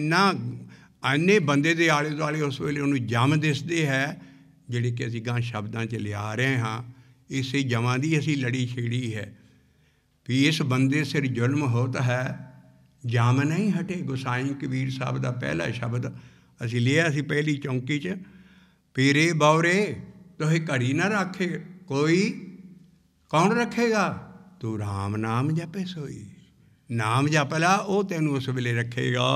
ਇੰਨੇ ਬੰਦੇ ਦੇ ਆਲੇ ਦੁਆਲੇ ਉਸ ਵੇਲੇ ਉਹਨੂੰ ਜੰਮ ਦਿਸਦੇ ਹੈ, ਜਿਹੜੀ ਕਿ ਅਸੀਂ ਗਾਂ ਸ਼ਬਦਾਂ 'ਚ ਲਿਆ ਰਹੇ ਹਾਂ। ਇਸੇ ਜਮਾਂ ਦੀ ਅਸੀਂ ਲੜੀ ਛੇੜੀ ਹੈ ਵੀ ਇਸ ਬੰਦੇ ਸਿਰ ਜ਼ੁਲਮ ਹੋਤ ਹੈ, ਜਮ ਨਹੀਂ ਹਟੇ। ਗੁਸਾਈ ਕਬੀਰ ਸਾਹਿਬ ਦਾ ਪਹਿਲਾ ਸ਼ਬਦ ਅਸੀਂ ਲਿਆ ਸੀ ਪਹਿਲੀ ਚੌਂਕੀ 'ਚ, ਪੀਰੇ ਬੌਰੇ ਤੋਹੇ ਘੜੀ ਨਾ ਰੱਖੇ ਕੋਈ, ਕੌਣ ਰੱਖੇਗਾ? ਤੂੰ ਰਾਮ ਨਾਮ ਜਪੇ ਸੋਈ। ਨਾਮ ਜਪ ਲਾ, ਉਹ ਤੈਨੂੰ ਉਸ ਵੇਲੇ ਰੱਖੇਗਾ।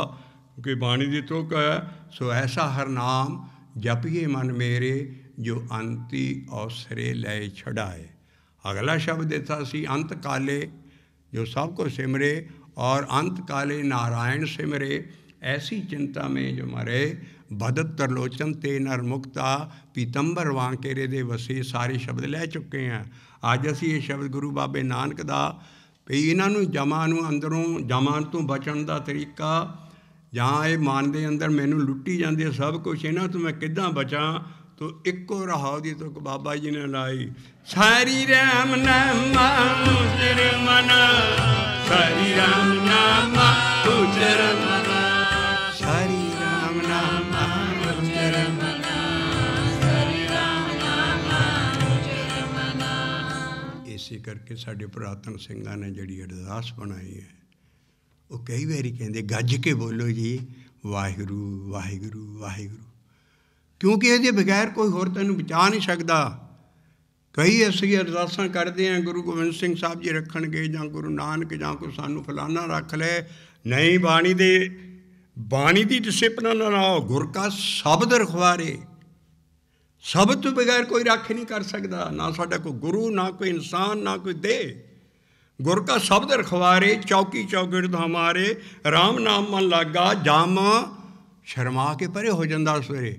ਕਿਉਂਕਿ ਬਾਣੀ ਦੀ ਤੁਕ ਹੈ, ਸੋ ਐਸਾ ਹਰ ਨਾਮ ਜਪੀਏ ਮਨ ਮੇਰੇ, ਜੋ ਅੰਤੀ ਔਸਰੇ ਲੈ ਛੜਾਏ। ਅਗਲਾ ਸ਼ਬਦ ਦਿੱਤਾ ਸੀ, ਅੰਤ ਕਾਲੇ ਜੋ ਸਭ को सिमरे और अंत काले नारायण सिमरे, ऐसी चिंता में जो मरे, भदत तरलोचन ते नर मुक्ता, पीतंबर वांकेरे दे वसे। सारे शब्द ਲੈ ਚੁੱਕੇ ਹਾਂ। ਅੱਜ ਅਸੀਂ ਇਹ ਸ਼ਬਦ ਗੁਰੂ ਬਾਬੇ ਨਾਨਕ ਦਾ ਵੀ ਇਹਨਾਂ ਨੂੰ ਜਮਾਂ ਨੂੰ ਅੰਦਰੋਂ ਜਮਾਂ ਤੋਂ ਬਚਣ ਦਾ ਤਰੀਕਾ, ਜਾਂ ਇਹ ਮਨ ਦੇ ਅੰਦਰ ਮੈਨੂੰ ਲੁੱਟੀ ਜਾਂਦੇ ਸਭ ਕੁਛ, ਇਹਨਾਂ ਤੋਂ ਮੈਂ ਕਿੱਦਾਂ ਬਚਾਂ। ਤੋ ਇੱਕੋ ਰਹਾਉ ਦੀ ਤੁਕ ਬਾਬਾ ਜੀ ਨੇ ਲਾਈ, ਸਾਰੀ ਰਾਮ ਨਾਮ ਉਚਰ ਮਨਾ, ਸਾਰੀ ਰਾਮ ਨਾਮ ਉਚਰ ਮਨਾ, ਸਾਰੀ ਰਾਮ ਨਾਮ ਉਚਰ ਮਨਾ, ਸਾਰੀ ਰਾਮ ਨਾਮ ਉਚਰ ਮਨਾ। ਇਸੇ ਕਰਕੇ ਸਾਡੇ ਪੁਰਾਤਨ ਸਿੰਘਾਂ ਨੇ ਜਿਹੜੀ ਅਰਦਾਸ ਬਣਾਈ ਹੈ, ਉਹ ਕਈ ਵਾਰੀ ਕਹਿੰਦੇ ਗੱਜ ਕੇ ਬੋਲੋ ਜੀ, ਵਾਹਿਗੁਰੂ ਵਾਹਿਗੁਰੂ ਵਾਹਿਗੁਰੂ, ਕਿਉਂਕਿ ਇਹਦੇ ਬਗੈਰ ਕੋਈ ਹੋਰ ਤੈਨੂੰ ਬਚਾ ਨਹੀਂ ਸਕਦਾ। ਕਈ ਅਸੀਂ ਅਰਦਾਸਾਂ ਕਰਦੇ ਹਾਂ, ਗੁਰੂ ਗੋਬਿੰਦ ਸਿੰਘ ਸਾਹਿਬ ਜੀ ਰੱਖਣਗੇ, ਜਾਂ ਗੁਰੂ ਨਾਨਕ, ਜਾਂ ਕੋਈ ਸਾਨੂੰ ਫਲਾਨਾ ਰੱਖ ਲੈ। ਨਹੀਂ, ਬਾਣੀ ਦੀ ਡਿਸਿਪਲਿਨ ਨਾਲ ਗੁਰ ਕਾ ਸ਼ਬਦ ਰਖਵਾਰੇ। ਸ਼ਬਦ ਤੋਂ ਬਗੈਰ ਕੋਈ ਰੱਖ ਨਹੀਂ ਕਰ ਸਕਦਾ, ਨਾ ਸਾਡਾ ਕੋਈ ਗੁਰੂ, ਨਾ ਕੋਈ ਇਨਸਾਨ, ਨਾ ਕੋਈ ਦੇਹ। ਗੁਰ ਕਾ ਸ਼ਬਦ ਰਖਵਾਰੇ, ਚੌਕੀ ਚੌਗਿਰਦ ਹਮਾਰੇ, ਰਾਮ ਨਾਮ ਮਨ ਲਾਗਾ, ਜਮ ਸ਼ਰਮਾ ਕੇ ਪਰੇ ਹੋ ਜਾਂਦਾ ਸਵੇਰੇ।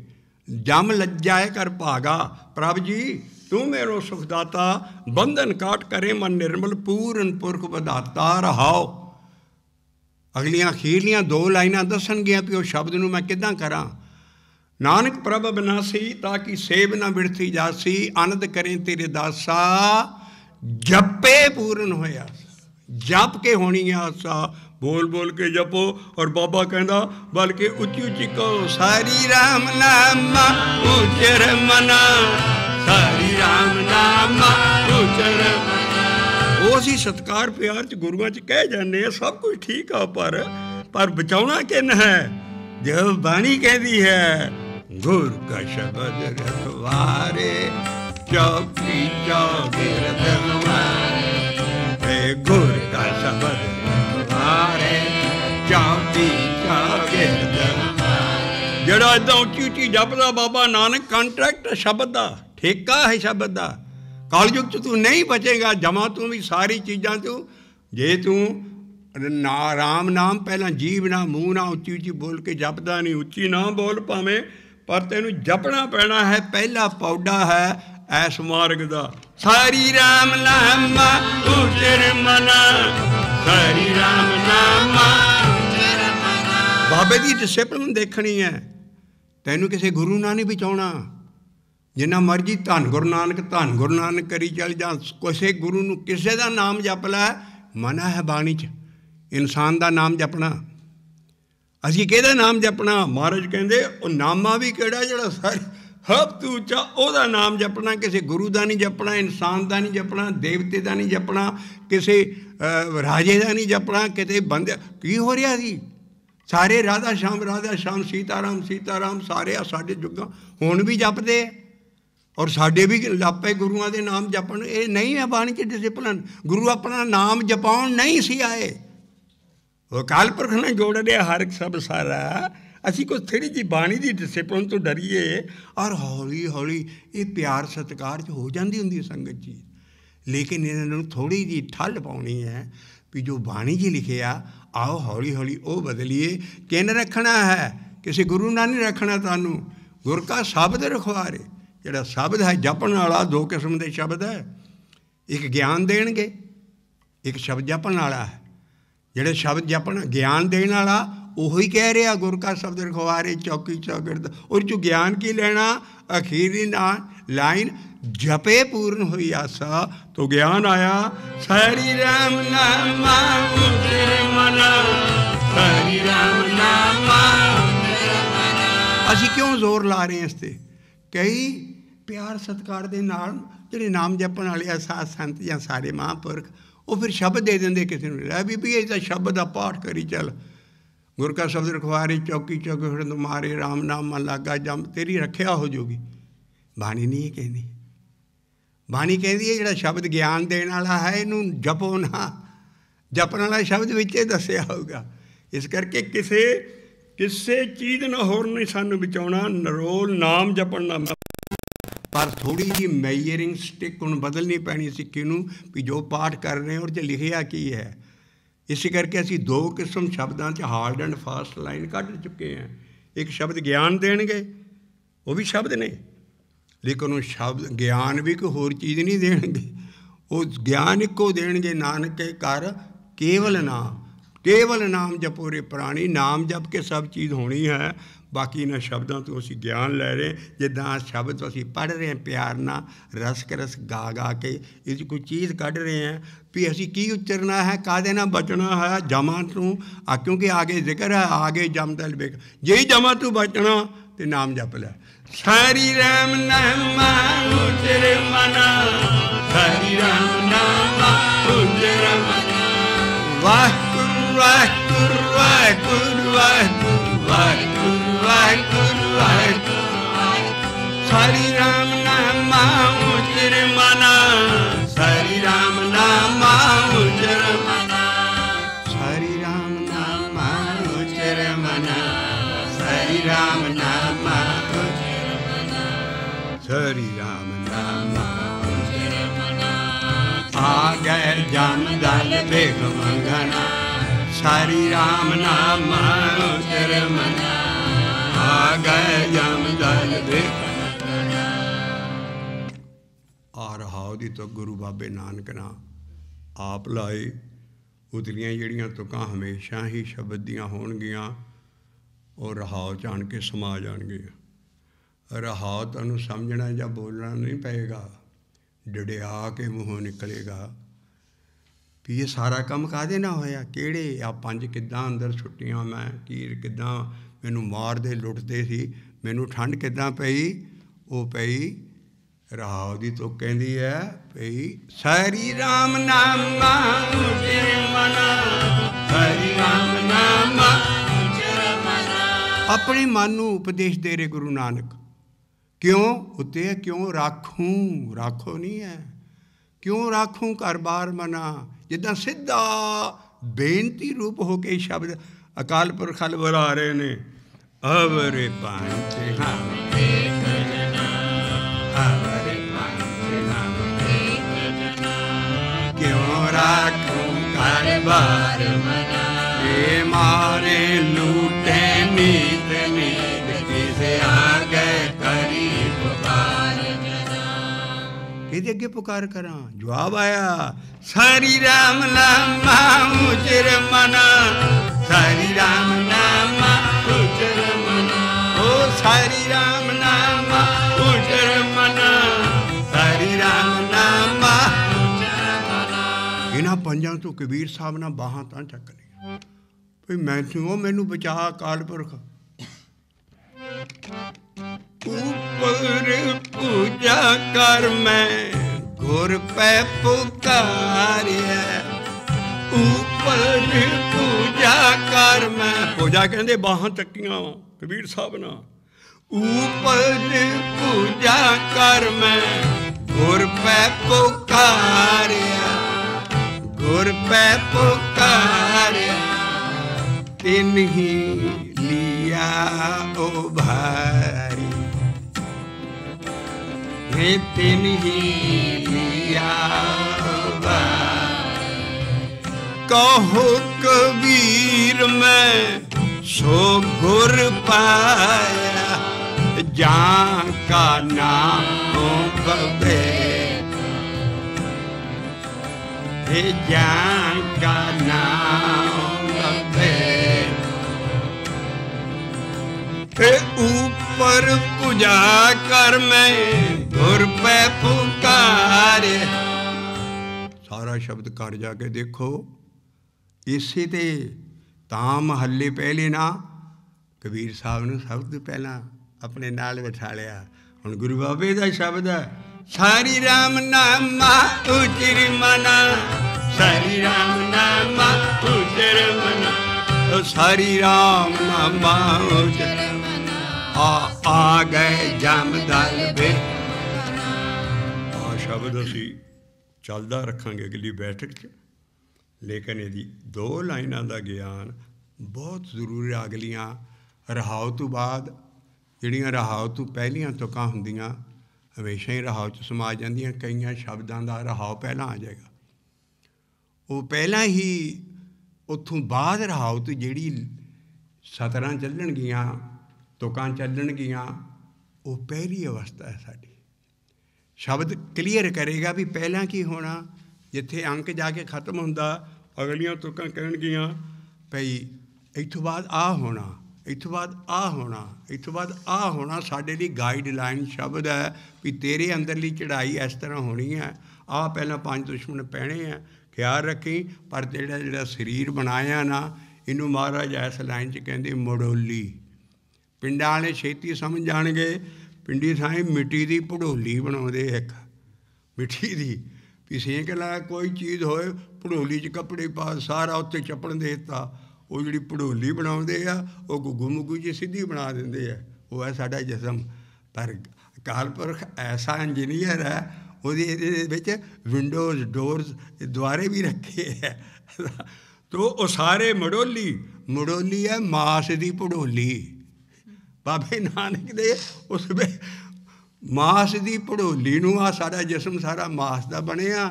ਜਮ ਲੱਜਾਏ ਕਰ ਭਾਗਾ, ਪ੍ਰਭ ਜੀ ਤੂੰ ਮੇਰੋ ਸੁਖਦਾਤਾ, ਬੰਧਨ ਕਾਟ ਕਰੇ ਮਨ ਨਿਰਮਲ, ਪੂਰਨ ਪੁਰਖ ਵਧਾਤਾ ਰਹਾਓ। ਅਗਲੀਆਂ ਅਖੀਰਲੀਆਂ 2 ਲਾਈਨਾਂ ਦੱਸਣਗੀਆਂ ਵੀ ਉਹ ਸ਼ਬਦ ਨੂੰ ਮੈਂ ਕਿੱਦਾਂ ਕਰਾਂ। ਨਾਨਕ ਪ੍ਰਭ ਬਿਨਾਸੀ, ਤਾਂ ਕਿ ਸੇਬ ਨਾ ਬਿੜਥੀ ਜਾਸੀ, ਆਨੰਦ ਕਰੇ ਤੇਰੇ ਦਾਸਾ, ਜਪੇ ਪੂਰਨ ਹੋਇਆ। ਜਪ ਕੇ ਹੋਣੀ ਆ ਆਸਾ, बोल बोल के जपो। और बाबा कहना बल्कि उच्ची उच्ची कहो, सारी राम नाम उचर मना, सारी राम नाम उचर मना। वो असी सत्कार प्यार च गुरुआं च कह जाने, सब कुछ ठीक आ, पर बचाउणा किन है? जो बाणी कहती है, गुर का शब्द रखवारे, चौकी चौगिर्द हमारे, गुर का शब्द ਜਿਹੜਾ ਇੱਦਾਂ ਉੱਚੀ ਉੱਚੀ ਜਪਦਾ ਬਾਬਾ ਨਾਨਕ, ਕੰਟਰੈਕਟ ਸ਼ਬਦ ਦਾ, ਠੇਕਾ ਹੈ ਸ਼ਬਦ ਦਾ। ਕਲਯੁਗ 'ਚ ਤੂੰ ਨਹੀਂ ਬਚੇਗਾ, ਜਮਾਂ ਤੂੰ ਵੀ ਸਾਰੀ ਚੀਜ਼ਾਂ ਤੋਂ। ਜੇ ਤੂੰ ਰਾਮ ਨਾਮ ਪਹਿਲਾਂ ਜੀਭ ਨਾ ਮੂੰਹ ਨਾ ਉੱਚੀ ਉੱਚੀ ਬੋਲ ਕੇ ਜਪਦਾ ਨਹੀਂ, ਉੱਚੀ ਨਾ ਬੋਲ ਭਾਵੇਂ, ਪਰ ਤੈਨੂੰ ਜਪਣਾ ਪੈਣਾ ਹੈ। ਪਹਿਲਾ ਪੌੜਾ ਹੈ ਐਸ ਮਾਰਗ ਦਾ, ਸਾਰੀ ਰਾਮ ਨਾਮ ਉਚਰ ਮਨਾ, ਸਾਰੀ ਰਾਮ ਨਾਮ ਉਚਰ ਮਨਾ। ਬਾਬੇ ਦੀ ਡਿਸਿਪਲਿਨ ਦੇਖਣੀ ਹੈ, ਤੈਨੂੰ ਕਿਸੇ ਗੁਰੂ ਨਾਲ ਨਹੀਂ ਬਚਾਉਣਾ। ਜਿੰਨਾ ਮਰਜ਼ੀ ਧੰਨ ਗੁਰੂ ਨਾਨਕ ਕਰੀ ਚੱਲ ਜਾ, ਕਿਸੇ ਗੁਰੂ ਨੂੰ ਕਿਸੇ ਦਾ ਨਾਮ ਜਪ ਲੈ, ਮਨਾ ਹੈ ਬਾਣੀ 'ਚ ਇਨਸਾਨ ਦਾ ਨਾਮ ਜਪਣਾ। ਅਸੀਂ ਕਿਹਦਾ ਨਾਮ ਜਪਣਾ? ਮਹਾਰਾਜ ਕਹਿੰਦੇ ਉਹ ਨਾਮਾ ਵੀ ਕਿਹੜਾ ਜਿਹੜਾ ਸਾਰੀ ਸਭ ਤੋਂ ਉੱਚਾ, ਉਹਦਾ ਨਾਮ ਜਪਣਾ। ਕਿਸੇ ਗੁਰੂ ਦਾ ਨਹੀਂ ਜਪਣਾ, ਇਨਸਾਨ ਦਾ ਨਹੀਂ ਜਪਣਾ, ਦੇਵਤੇ ਦਾ ਨਹੀਂ ਜਪਣਾ, ਕਿਸੇ ਰਾਜੇ ਦਾ ਨਹੀਂ ਜਪਣਾ, ਕਿਤੇ ਬੰਦੇ। ਕੀ ਹੋ ਰਿਹਾ ਸੀ? ਸਾਰੇ ਰਾਧਾ ਸ਼ਾਮ ਸੀਤਾ ਰਾਮ ਸਾਰੇ ਆ ਸਾਡੇ ਜੁੱਗਾਂ ਹੁਣ ਵੀ ਜਪਦੇ, ਔਰ ਸਾਡੇ ਵੀ ਲਾਪੇ ਗੁਰੂਆਂ ਦੇ ਨਾਮ ਜਪਣ। ਇਹ ਨਹੀਂ ਹੈ ਬਾਣੀ 'ਚ ਡਿਸਿਪਲਨ। ਗੁਰੂ ਆਪਣਾ ਨਾਮ ਜਪਾਉਣ ਨਹੀਂ ਸੀ ਆਏ, ਉਹ ਅਕਾਲ ਪੁਰਖ ਨੇ ਜੋੜ ਲਿਆ ਹਰ ਇੱਕ ਸਭ ਸਾਰਾ। ਅਸੀਂ ਕੁਛ ਥੋੜ੍ਹੀ ਜਿਹੀ ਬਾਣੀ ਦੀ ਡਿਸਿਪਲਿਨ ਤੋਂ ਡਰੀਏ, ਔਰ ਹੌਲੀ ਹੌਲੀ ਇਹ ਪਿਆਰ ਸਤਿਕਾਰ 'ਚ ਹੋ ਜਾਂਦੀ ਹੁੰਦੀ ਸੰਗਤ ਜੀ। ਲੇਕਿਨ ਇਹਨਾਂ ਨੂੰ ਥੋੜ੍ਹੀ ਜਿਹੀ ਠੱਲ ਪਾਉਣੀ ਹੈ ਵੀ ਜੋ ਬਾਣੀ 'ਚ ਲਿਖਿਆ आओ हौली हौली वो बदलिए। किन रखना है, किसी गुरु नाल नहीं रखना तुहानू। गुर का शब्द रखवारे, जिहड़ा शब्द है जपण वाला, दो किस्म के शब्द है, एक ज्ञान देणगे, एक शब्द जपण वाला है। जिहड़े शब्द जपण ज्ञान देण वाला ਉਹੀ ਕਹਿ ਰਿਹਾ ਗੁਰ ਕਾ ਸ਼ਬਦ ਰਖਵਾਰੇ ਚੌਕੀ ਚੌਗਿਰਦ। और जो ज्ञान की लेना, अखीरी लाइन जपे पूर्ण हुई आशा तो ज्ञान आया। हरि राम नामा उतरे मना, हरि राम नामा उतरे मना। ਅਸੀਂ क्यों जोर ला रहे हैं इस ते? कई प्यार सत्कार दे नाल ਜਿਹੜੇ नाम जपण वाले आ साध संत ਜਾਂ ਸਾਰੇ महापुरख, ਉਹ ਫਿਰ शब्द दे ਦਿੰਦੇ ਕਿਸੇ ਨੂੰ, ਲੈ ਬੀਬੀ ਇਹ ਤਾਂ शब्द ਦਾ पाठ करी चल। गुर का शब्द रखवारे चौकी चौकी फिर तुम्हारे राम नाम मन लागा जम, तेरी रखिया हो जाऊगी। बाणी नहीं है कहती, बाणी कहती है जो शब्द ज्ञान देने वाला है इनू जपो ना, जपन वाला शब्द विचे दसिया होगा। इस करके किसी किसी चीज़ ना होर नहीं सानू बचाउणा, नरोल नाम जपन ना। पर थोड़ी जी मेजरिंग स्टिक हुण बदलनी पैनी सिक्की नूं भी जो पाठ कर रहे हैं और जो लिखिया की है। इस करके असी दो किस्म शब्दों च हार्ड एंड फास्ट लाइन कढ़ चुके हैं। एक शब्द ज्ञान देणगे, वो भी शब्द ने, लेकिन वो शब्द ज्ञान भी कोई होर चीज़ नहीं देणगे, वो ज्ञान इको देणगे, नानक के कर केवल नाम, केवल नाम जपो रे प्राणी। नाम जप के सब चीज़ होनी है, बाकी इन्होंने शब्दों तो असी ज्ञान लै रहे हैं। जिदा शब्द असी पढ़ रहे हैं प्यार ना, रस रस गा गा के इस कोई चीज़ कढ़ रहे हैं भी असी की उच्चरना है, कादे ना बचना है जमा तू। क्योंकि आगे जिक्र है, आगे जम दल बेक, जे जमा तू बचना तो नाम जप लै। हरि राम नामा उचरे मना, हरि राम नामा उचरे मना। वाहिगुरू वाहिगुरू वाहिगुरू वाहिगुरू वाहिगुरू वाहिगुरू वाहिगुरू। हरि राम नामा उचरे मना, हरि राम नामा उचरे मना, हरि राम नामा उचरे मना, हरि राम नामा उचरे मना, हरि राम नामा उचरे मना। आ गए जम दल बेग मंगना, हरि राम नामा उचरे मना। आ गए जम दल बेग मंगना। आ रहाओ दी तो गुरु बाबे नानक ना आप लाए। उतलियां जड़ियां तुकां हमेशा ही शब्द दियां होणगियां और रहाओ च आण के समा जाणगियां। रहाओ तुहानूं समझना या बोलना नहीं पेगा, डड़िया के मूँहों निकलेगा भी ये सारा काम काहदे ना होया, किहड़े आ पंज किद्दां अंदर छुट्टियां, मैं तीर किद्दां मैनू मारदे लुटदे सी, मैनू ठंड किद्दां पई। वो पई रहाओ दी तो कहती है पई हरि राम नामा उचरे मना, हरि राम नामा उचरे मना। अपने मन नूं उपदेश दे रहे गुरु नानक। क्यों उत्ते है, क्यों राखूं, राखो नहीं है, क्यों राखूं घर बार मना। जिदा सीधा बेनती रूप होके शब्द अकाल पुरख हल बुला रहे ने। अवरे पंच हम एक जना, अवरे पंच हम एक जना, क्यों राखूं घर बार मना। ये मारे लूटे नीत नीत, किसे आगे करी पुकार जना। किहदे अगे पुकार करा? जवाब आया हरि राम नामा उचरे मना, हरि राम नामा उचरे मना। ओ हरि राम नामा उचरे मना, हरि राम नामा उचरे मना। इन्हां पंजां तो कबीर साहब ने बाहां तां चक लिया भी मैनू बचा अकाल पुरख। ऊपर पूजा कर मैं गुर पै पुकारिया, ऊपर पूजा कर मैं। पूजा कहते बाहां चक्कियां कबीर साहब ना। ऊपर पूजा कर मैं गुर पै पुकारिया, गुर पै पुकारिया। तिन ही लिया ओ भारी, तिन ही लिया कहो कबीर मैं सो गुर पाया, जहाँ का नाम बबे, जहाँ का नाम बबे। ऊपर पूजा कर मैं गुर पे पुकारे। सारा शब्द कर जाके देखो, इसे ते तां महल्ले पहले ना कबीर साहब ने शब्द पहला अपने नाल बिठा लिया। हुण गुरु बाबे दा शब्द है, सारी राम नामा उचर मना, सारी राम नामा उचर मना, सारी राम नामा उचर आ गए जमदल वे। आ शब्द असी चलदा रखांगे अगली बैठक च, लेकिन यदि दो लाइनां दा ज्ञान बहुत जरूरी। अगलियां रहाओ तो बाद, जिहड़ियां रहाओ तो पहलियां तुकां हुंदियां हमेशा ही रहाओ च समा जांदियां। कईयां शब्दां दा रहाओ पहला आ जाएगा, वो पहला ही उत्थों बाद रहाओ तो जिहड़ी सतरां चलणगियां, तुकां चलणगियां, वो पहली अवस्था है साडी। शब्द क्लीयर करेगा भी पहला की होना। जिथे अंक जाके खत्म होंदा, अगलियां तुकां कहणगियां भई इत्थों बाद आ होना, इत्थों बाद आ होना, इत्थों बाद आ होना। साडे लई गाइडलाइन शब्द है भी तेरे अंदरली चढ़ाई इस तरह होनी है। आ पहला 5 दुश्मन पैने हैं, ख्याल रखी। पर जिहड़ा शरीर बनाया ना, इनू महाराज इस लाइन च कहंदे मड़ोली। पिंडां वाले छेती समझ जाणगे, पिंडी थाई मिट्टी की भड़ोली बनाउंदे, एक मिट्टी की भी सेक ला कोई चीज़ होए, भड़ोली च कपड़े पा सारा उत्ते चपड़ देता। वो जिहड़ी भड़ोली बनाउंदे आ, वो गुग्गू मुग्गू जी सीधी बना दिंदे आ। वो है साडा जिस्म। पर अकाल पुरख ऐसा इंजीनियर है, ਉਹਦੇ ਵਿੱਚ विंडोज़ डोर्स द्वारे भी रखे है। तो वो सारे मड़ोली, मड़ोली है मास की भड़ोली। बाबे नानक दे उस मास की भड़ोली नूं आ सारा जिस्म सारा मास का बनिया।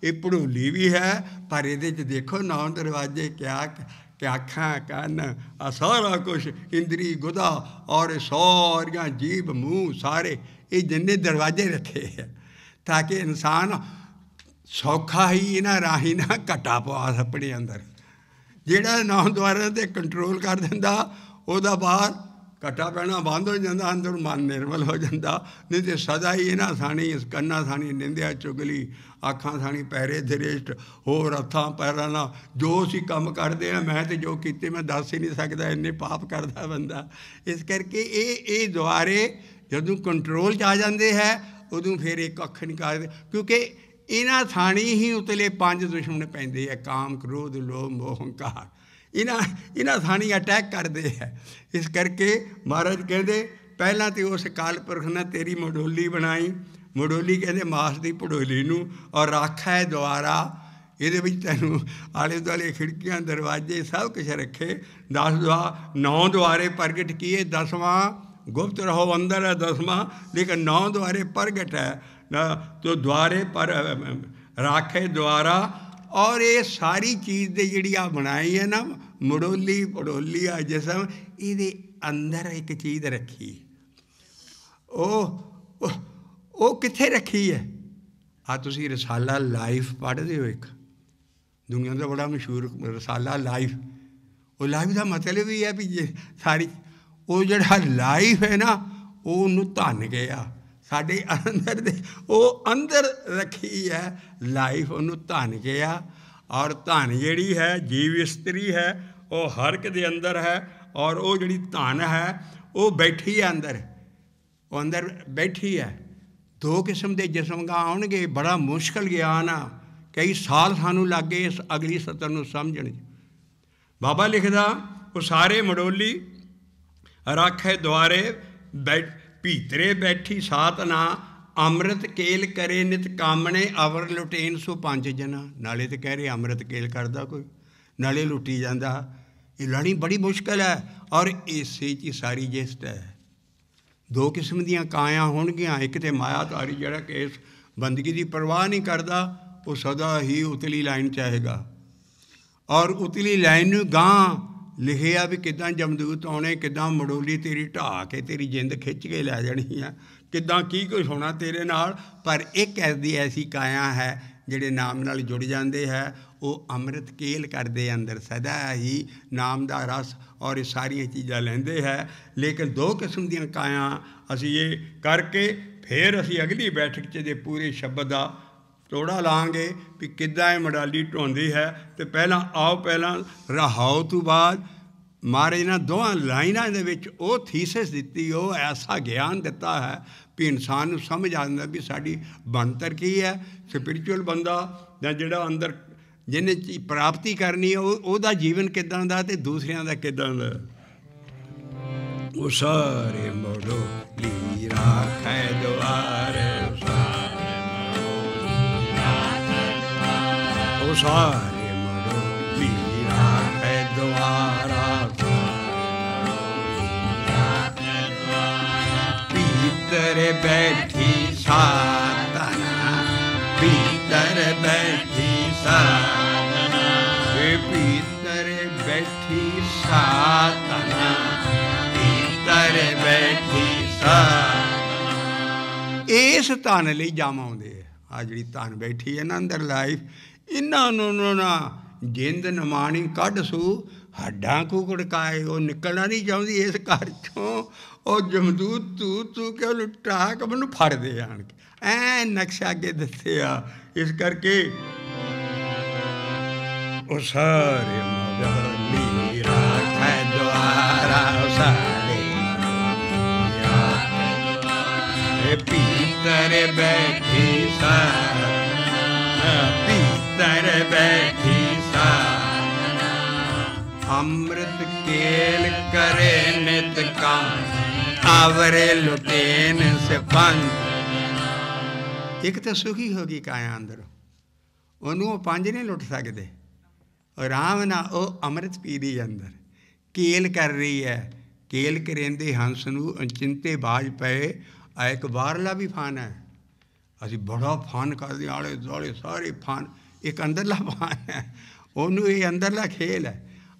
ये भड़ोली भी है, पर ये देखो 9 दरवाजे क्या क्या अखां कन आ सारा कुछ इंद्री गुदा और सारियां जीभ मूँह सारे ये जिन्ने दरवाजे रखे है, ताकि इंसान सौखा ही इन्हां राही ना घटा पवा अपने अंदर। जिहड़ा 9 द्वारां ते कंट्रोल कर दिंदा, उहदा बाहर घटा पैना बंद हो जाता, अंदर मन निर्मल हो जाता। नहीं तो सदा ही इन्हां सानी कन्ना सानी निंदिया चुगली, अखां सानी पैरे दरिश्ट, होर हत्थां पैरां नाल जो असीं काम करते हैं, मैं तो जो कीते मैं दस ही नहीं सकता, इन्ने पाप करता बंदा। इस करके ये द्वारे जदों कंट्रोल च आ जाते हैं, उदों फिर एक अख नहीं करते, क्योंकि इन्हां थानी ही उतले 5 दुश्मन पैंदे है, काम क्रोध लोभ मोह हंकार। इन्हां थानी अटैक करते हैं। इस करके महाराज कहते पहला तो उस काल पुरख ने तेरी मडोली बनाई। मडोली कहते मास की भड़ोली नूं, और राखा है द्वारा। ये तैनूं आले दुआले खिड़कियां दरवाजे सब कुछ रखे। 9 द्वारे प्रगट किए, 10वां गुप्त रहो अंदर है, 10वां लेकिन 9 द्वारे प्रगट है ना। तो द्वारे पर राखे द्वारा। और ये सारी चीज़ दे जिहड़ी आ बनाई है ना, मड़ोली भड़ोली आ जिसम, ये अंदर एक चीज़ रखी। ओ कित्थे रखी है? आ तुसी रसाला लाइफ पढ़दे हो, एक दुनिया का बड़ा मशहूर रसाला लाइफ। वो लाइफ का मतलब ही है भी सारी वो जिहड़ा लाइफ है ना, वो धन गया साडे अंदर दे, वो अंदर रखी है लाइफ, उन्होंने धन गया। और धन जिहड़ी है जीव इस्त्री है, वो हर एक दे अंदर है। और वो जिहड़ी धन है वो बैठी है अंदर, वो अंदर बैठी है। 2 किस्म के जिस्म आउणगे, बड़ा मुश्किल ज्ञान आ, कई साल सानू लग गए इस अगली सतर नूं समझण। बाबा लिखदा वो सारे मड़ोली राखे द्वारे भीतरे बैठी सात ना, अमृत केल करे नित कामने, अवर लुटेन सो 5 जना। नाले तो कह रहे अमृत केल करता कोई, नाले लुटी जाता। ये लड़ी बड़ी मुश्किल है। और इसे च सारी जिस्ट है। 2 किस्म दियां कायां होणगियां, एक तो मायाधारी जिहड़ा कि इस बंदगी की परवाह नहीं करता, वो सदा ही उतली लाइन चाहेगा। और उतली लाइन नूं गां लिखिया भी किदां जमदूत आने, किदां मड़ोली तेरी ढा के तेरी जिंद खिंच के लै जानी है, किदां की कुछ होना तेरे नाल। पर एक ऐसी काया है ਜਿਹੜੇ नाम नाल जुड़ जाते हैं, वो अमृत केल करते अंदर सदा ही नाम का रस और ये सारिया चीज़ां लेंदे है। लेकिन दो किस्म दी काया असी ये करके फिर असी अगली बैठक च पूरे शब्द का ਤੋੜਾ ਲਾਂਗੇ भी किद्दां ਇਹ मडाली ਢੋਂਦੀ है। तो पहला आओ पहला रहाओ तो बाद महाराज ने दोवां लाइनां दे विच वो थीसिस दित्ती, वो ऐसा ज्ञान दिता है भी इंसान नूं समझ आ जांदा भी साडी बनतर की है। स्पिरिचुअल बंदा जां जिहड़ा अंदर जिन्हें चीज़ प्राप्ति करनी है ਉਹਦਾ जीवन किदां दा ते दूसरियां दा किदां दा। वो सारे मोड़ो लीरा है द्वारे, वो सारे मोड़ो लीरा है द्वारा, भीतर बैठी साधना, भीतर बैठी साधना, भीतर बैठी साधना, भीतर बैठी साधना। इस धन लई जाम आउंदे आ जिहड़ी धन बैठी है ना अंदर लाइफ, इन्हों ना जिंद नमाणी कढ़ सू हड्डां कुकड़काए, वो निकलना नहीं चाहती इस घर चों। और जमदूत तू तू के लुटा के मैनू फड़ दे आन के ऐ नक्शा अगे दसे आ। इस करके ओ सारे लीरा है द्वारा, सारे भीतर बैठी भीतर बैठी साधना, अमृत केल करे नित काम, आवरे लुटेन से पंथ। एक तो सुखी होगी काया अंदर, ओनू पंज नहीं लुट सकते। आराम ना वो अमृत पी रही अंदर, केल कर रही है। केल करेंदे हंस नू चिंते बाज पे। एक बाहरला भी फन है, असी बड़ा फन करते आले दुआले सारे फन, एक अंदरला फन है, ओनू ये अंदरला खेल है।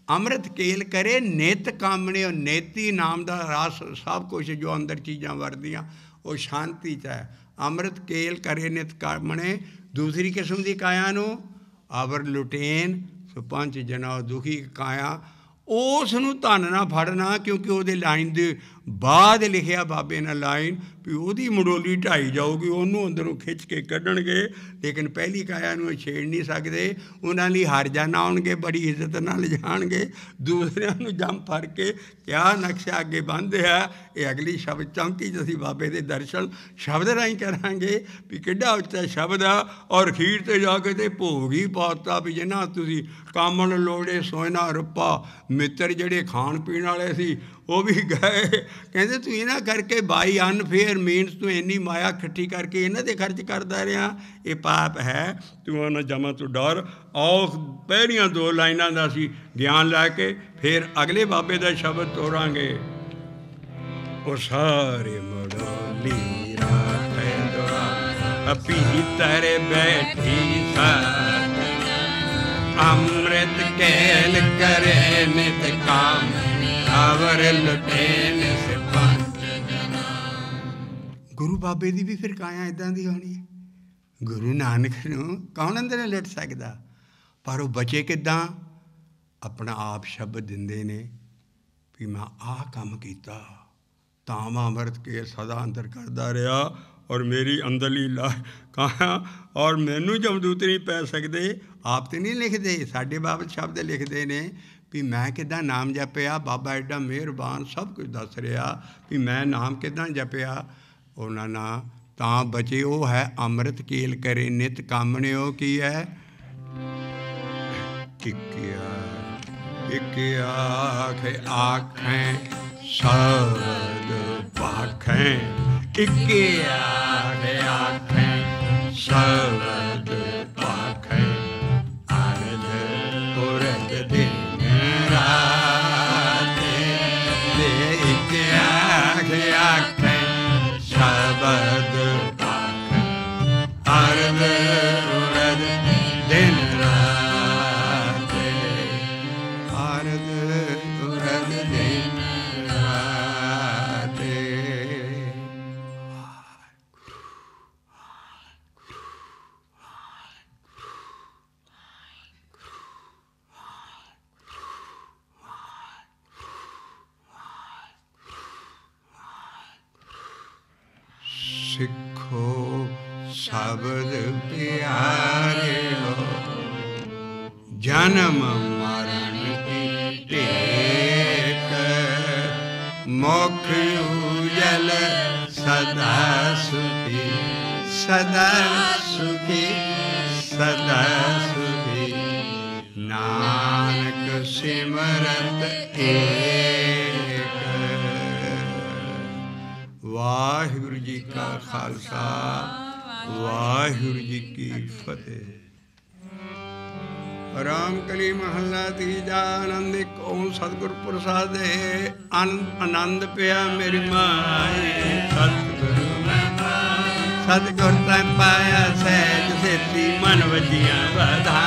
अमृत केल करे नित कामने, और नेती नाम का रस सब कुछ जो अंदर चीज़ां वरदियाँ वो शांति च है। अमृत केल करे नित कामने। दूसरी किस्म की काया नू आवर लुटेन सुपंच जना दुखी काया, उस नूं धन ना फड़ना, क्योंकि वो लाइन के बाद लिखिया बाबे ने लाइन भी वही मड़ोली ढाई जाऊगी, उन्होंने अंदरों खिंच के कढ़नगे। लेकिन पहली काया नूं छेड़ नहीं सकते, उन्होंने हर जाना आउणगे, बड़ी इज्जत नाल जाणगे। दूसरिਆਂ ਨੂੰ जम फड़ के क्या नक्शा अगे बंद है, ये अगली शब्द चौंकी च असीं बाबे के दर्शन शब्द राही करांगे भी किड्डा उच्चा शब्द आ। और खीर ते जाके ते भोग ही पाता भी जिन्ना तुसीं कामण लोड़े सोयना रुपा, मित्र जिहड़े खाण पीण वाले सी वो भी गए। कहते तू इन्हां करके बाई अनफेयर मीनस तू इन्नी माया इकट्ठी करके इन्हां दे खर्च करदा रहा, ये पाप है। तू उन्हां जमा तू डर। आओ पहलियां दो लाइनां दा असीं ज्ञान लैके फिर अगले बाबे दा शब्द तोड़ांगे। ओ सारे मड़ोली राखे द्वार, भीतर बैठी अमृत केल करे नित काम, आवर लुटेन से गुरु बाबे की भी फिर काया इदां दी होनी है। गुरु नानक नूं कौन अंदर लुट सकदा, पर वो बचे किदां? अपना आप शब्द दिंदे ने भी मैं आह काम कीता, तां मैं अमृत के सदा अंदर करदा रहा, और मेरी अंदरली ला कहा, और मैनू जमदूत नहीं पै सकते। आप तो नहीं लिखते, साडे बाबत शब्द लिखते ने भी मैं किदां नाम जपिया। बाबा एडा मेहरबान सब कुछ दस रहा भी मैं नाम किदां जपिया। उन्होंने तां बचे, वो है अमृत केल करे नित कामने। वो की है? एक आख आखें शब्द पाखें, एक आख आखें शब्द पाखें, अर्ध पुरद दिन रात, एक आख आखें शब्द पाखें, अर्ध पुरद दिन रात। सिखो शब्द प्यारे हो, जन्म मरण की टेक, मोक्ष उजल सदा सुखी, सदा सुखी, सदा सुखी। नानक सिमरत एक। वाहिगुरु जी का खालसा, वाहिगुरु जी की फतेह। राम कली महला तीजा। आनंद एक ओम सतगुर प्रसादे। आनंद पिया मेरी माए, सतगुरु सतगुर तै पाया सहज सेती, मन वजिया बधा।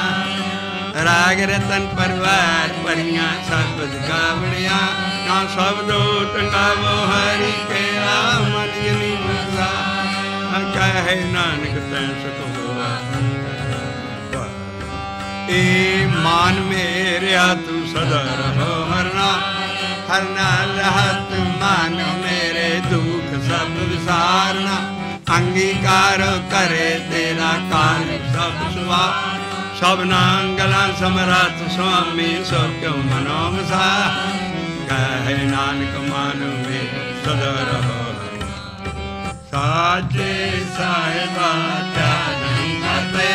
राग रतन परवार परियां, सबद गावड़िया ना शब्दो टंगावो हरि केरा, मन जनी मुसा कहे नानक तै सुख होआ। ए मान मेरा तू सदा रहो हरना, हरना रहत मान मेरे, दुख सब विसारना। अंगीकार करे तेरा काल सब सुआ, सबना गला समरथ स्वामी, सो क्यों मनो मसा। कहे नानक मान मेरे सदा रहो, साचे साहिबा क्या नहीं करते,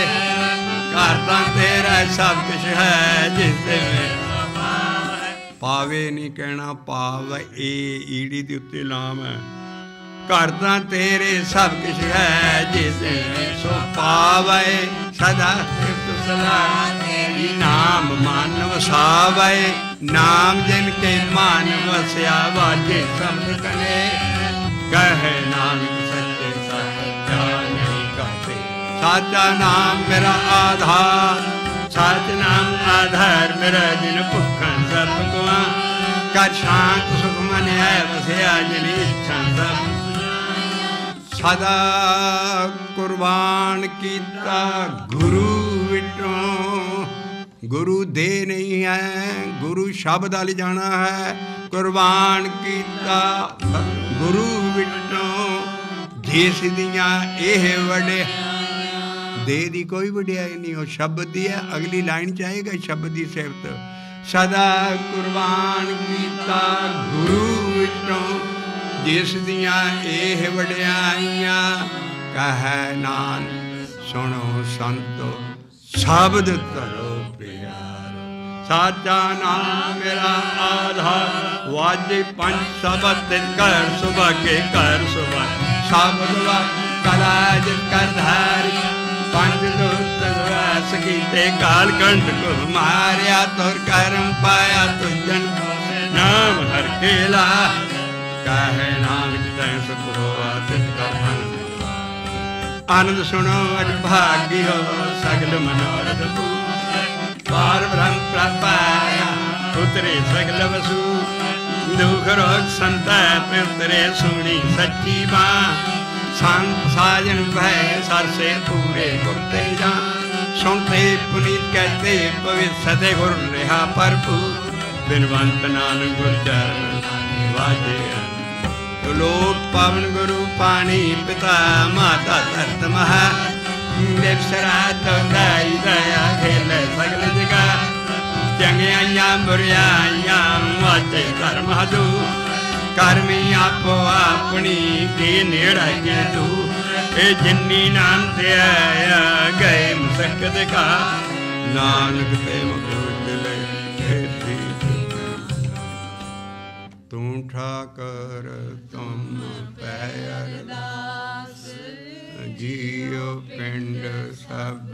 करता तेरा सब कुछ है जिससे में पावे नहीं कहना पाव, ए ईड़ी दे उत्ते लाम है। करता तेरे सब कुछ है जिससे सो पावे, सदा सिफत सदा तेरी, नाम मान वसावे। नाम जिनके मान वसया, वाजे शब्द कने। कहे नानक सच्चे साहिब क्या नहीं कहते, साचा नाम मेरा आधार, साच नाम आधार मेरा। जिन भुखन सब कुआ, कर शांत सुख मन है वसया, जिन इच्छा सब। सदा कुर्बान कीता गुरु विटों, गुरु दे नहीं है, गुरु शब्द अल जाना है। कुर्बान कीता गुरु विटों, जिस दियां एह वडे। दे दी कोई वड्याई नहीं, वो शब्द दी है। अगली लाइन चाहेगा शब्द दी सिफत। सदा कुर्बान कीता गुरु विटों, जिस दियां एह वड्याइयां। कहे नान सुनो संतो, शब्द धरो प्यारो। साचा नाम मेरा आधार, वाजे पंच शब्द कर सुबह के कर सुबह। शब्द कलाज कर धारी, पंच दूत वास कीते, काल कंठ को मारिया। तुर करम पाया तुझन, नाम हर केला। कहे नानक तै सुख होआ तिसका आनंद। आनंद सुनो अज भागी हो, सगल मनोरथ पूरा। पार ब्रह्म प्राप्त पाया, उतरे सगल वसु। दुख रोग संताप उतरे, सुनी सच्ची बात। संत साजन भय सर से पूरे गुरते जा, सुनते पुनीत कहते पवित्र सते गुर रहा प्रभु। बिनवंत नानक गुर चरण वाजे। तो लोक पावन गुरु पानी पिता, माता धरत महा। निपसरा तो दाई दया खेले सगल जगह। चंगियां बुरियां वाचे धर्म हदू। करमी आपो अपनी के नेड़ा के तू। ए जिन्नी नाम ते आया गए मुसक्कत का। नानक ते मुकुट ले तू ठाकर तुम पै अरदास। जियो पिंड सब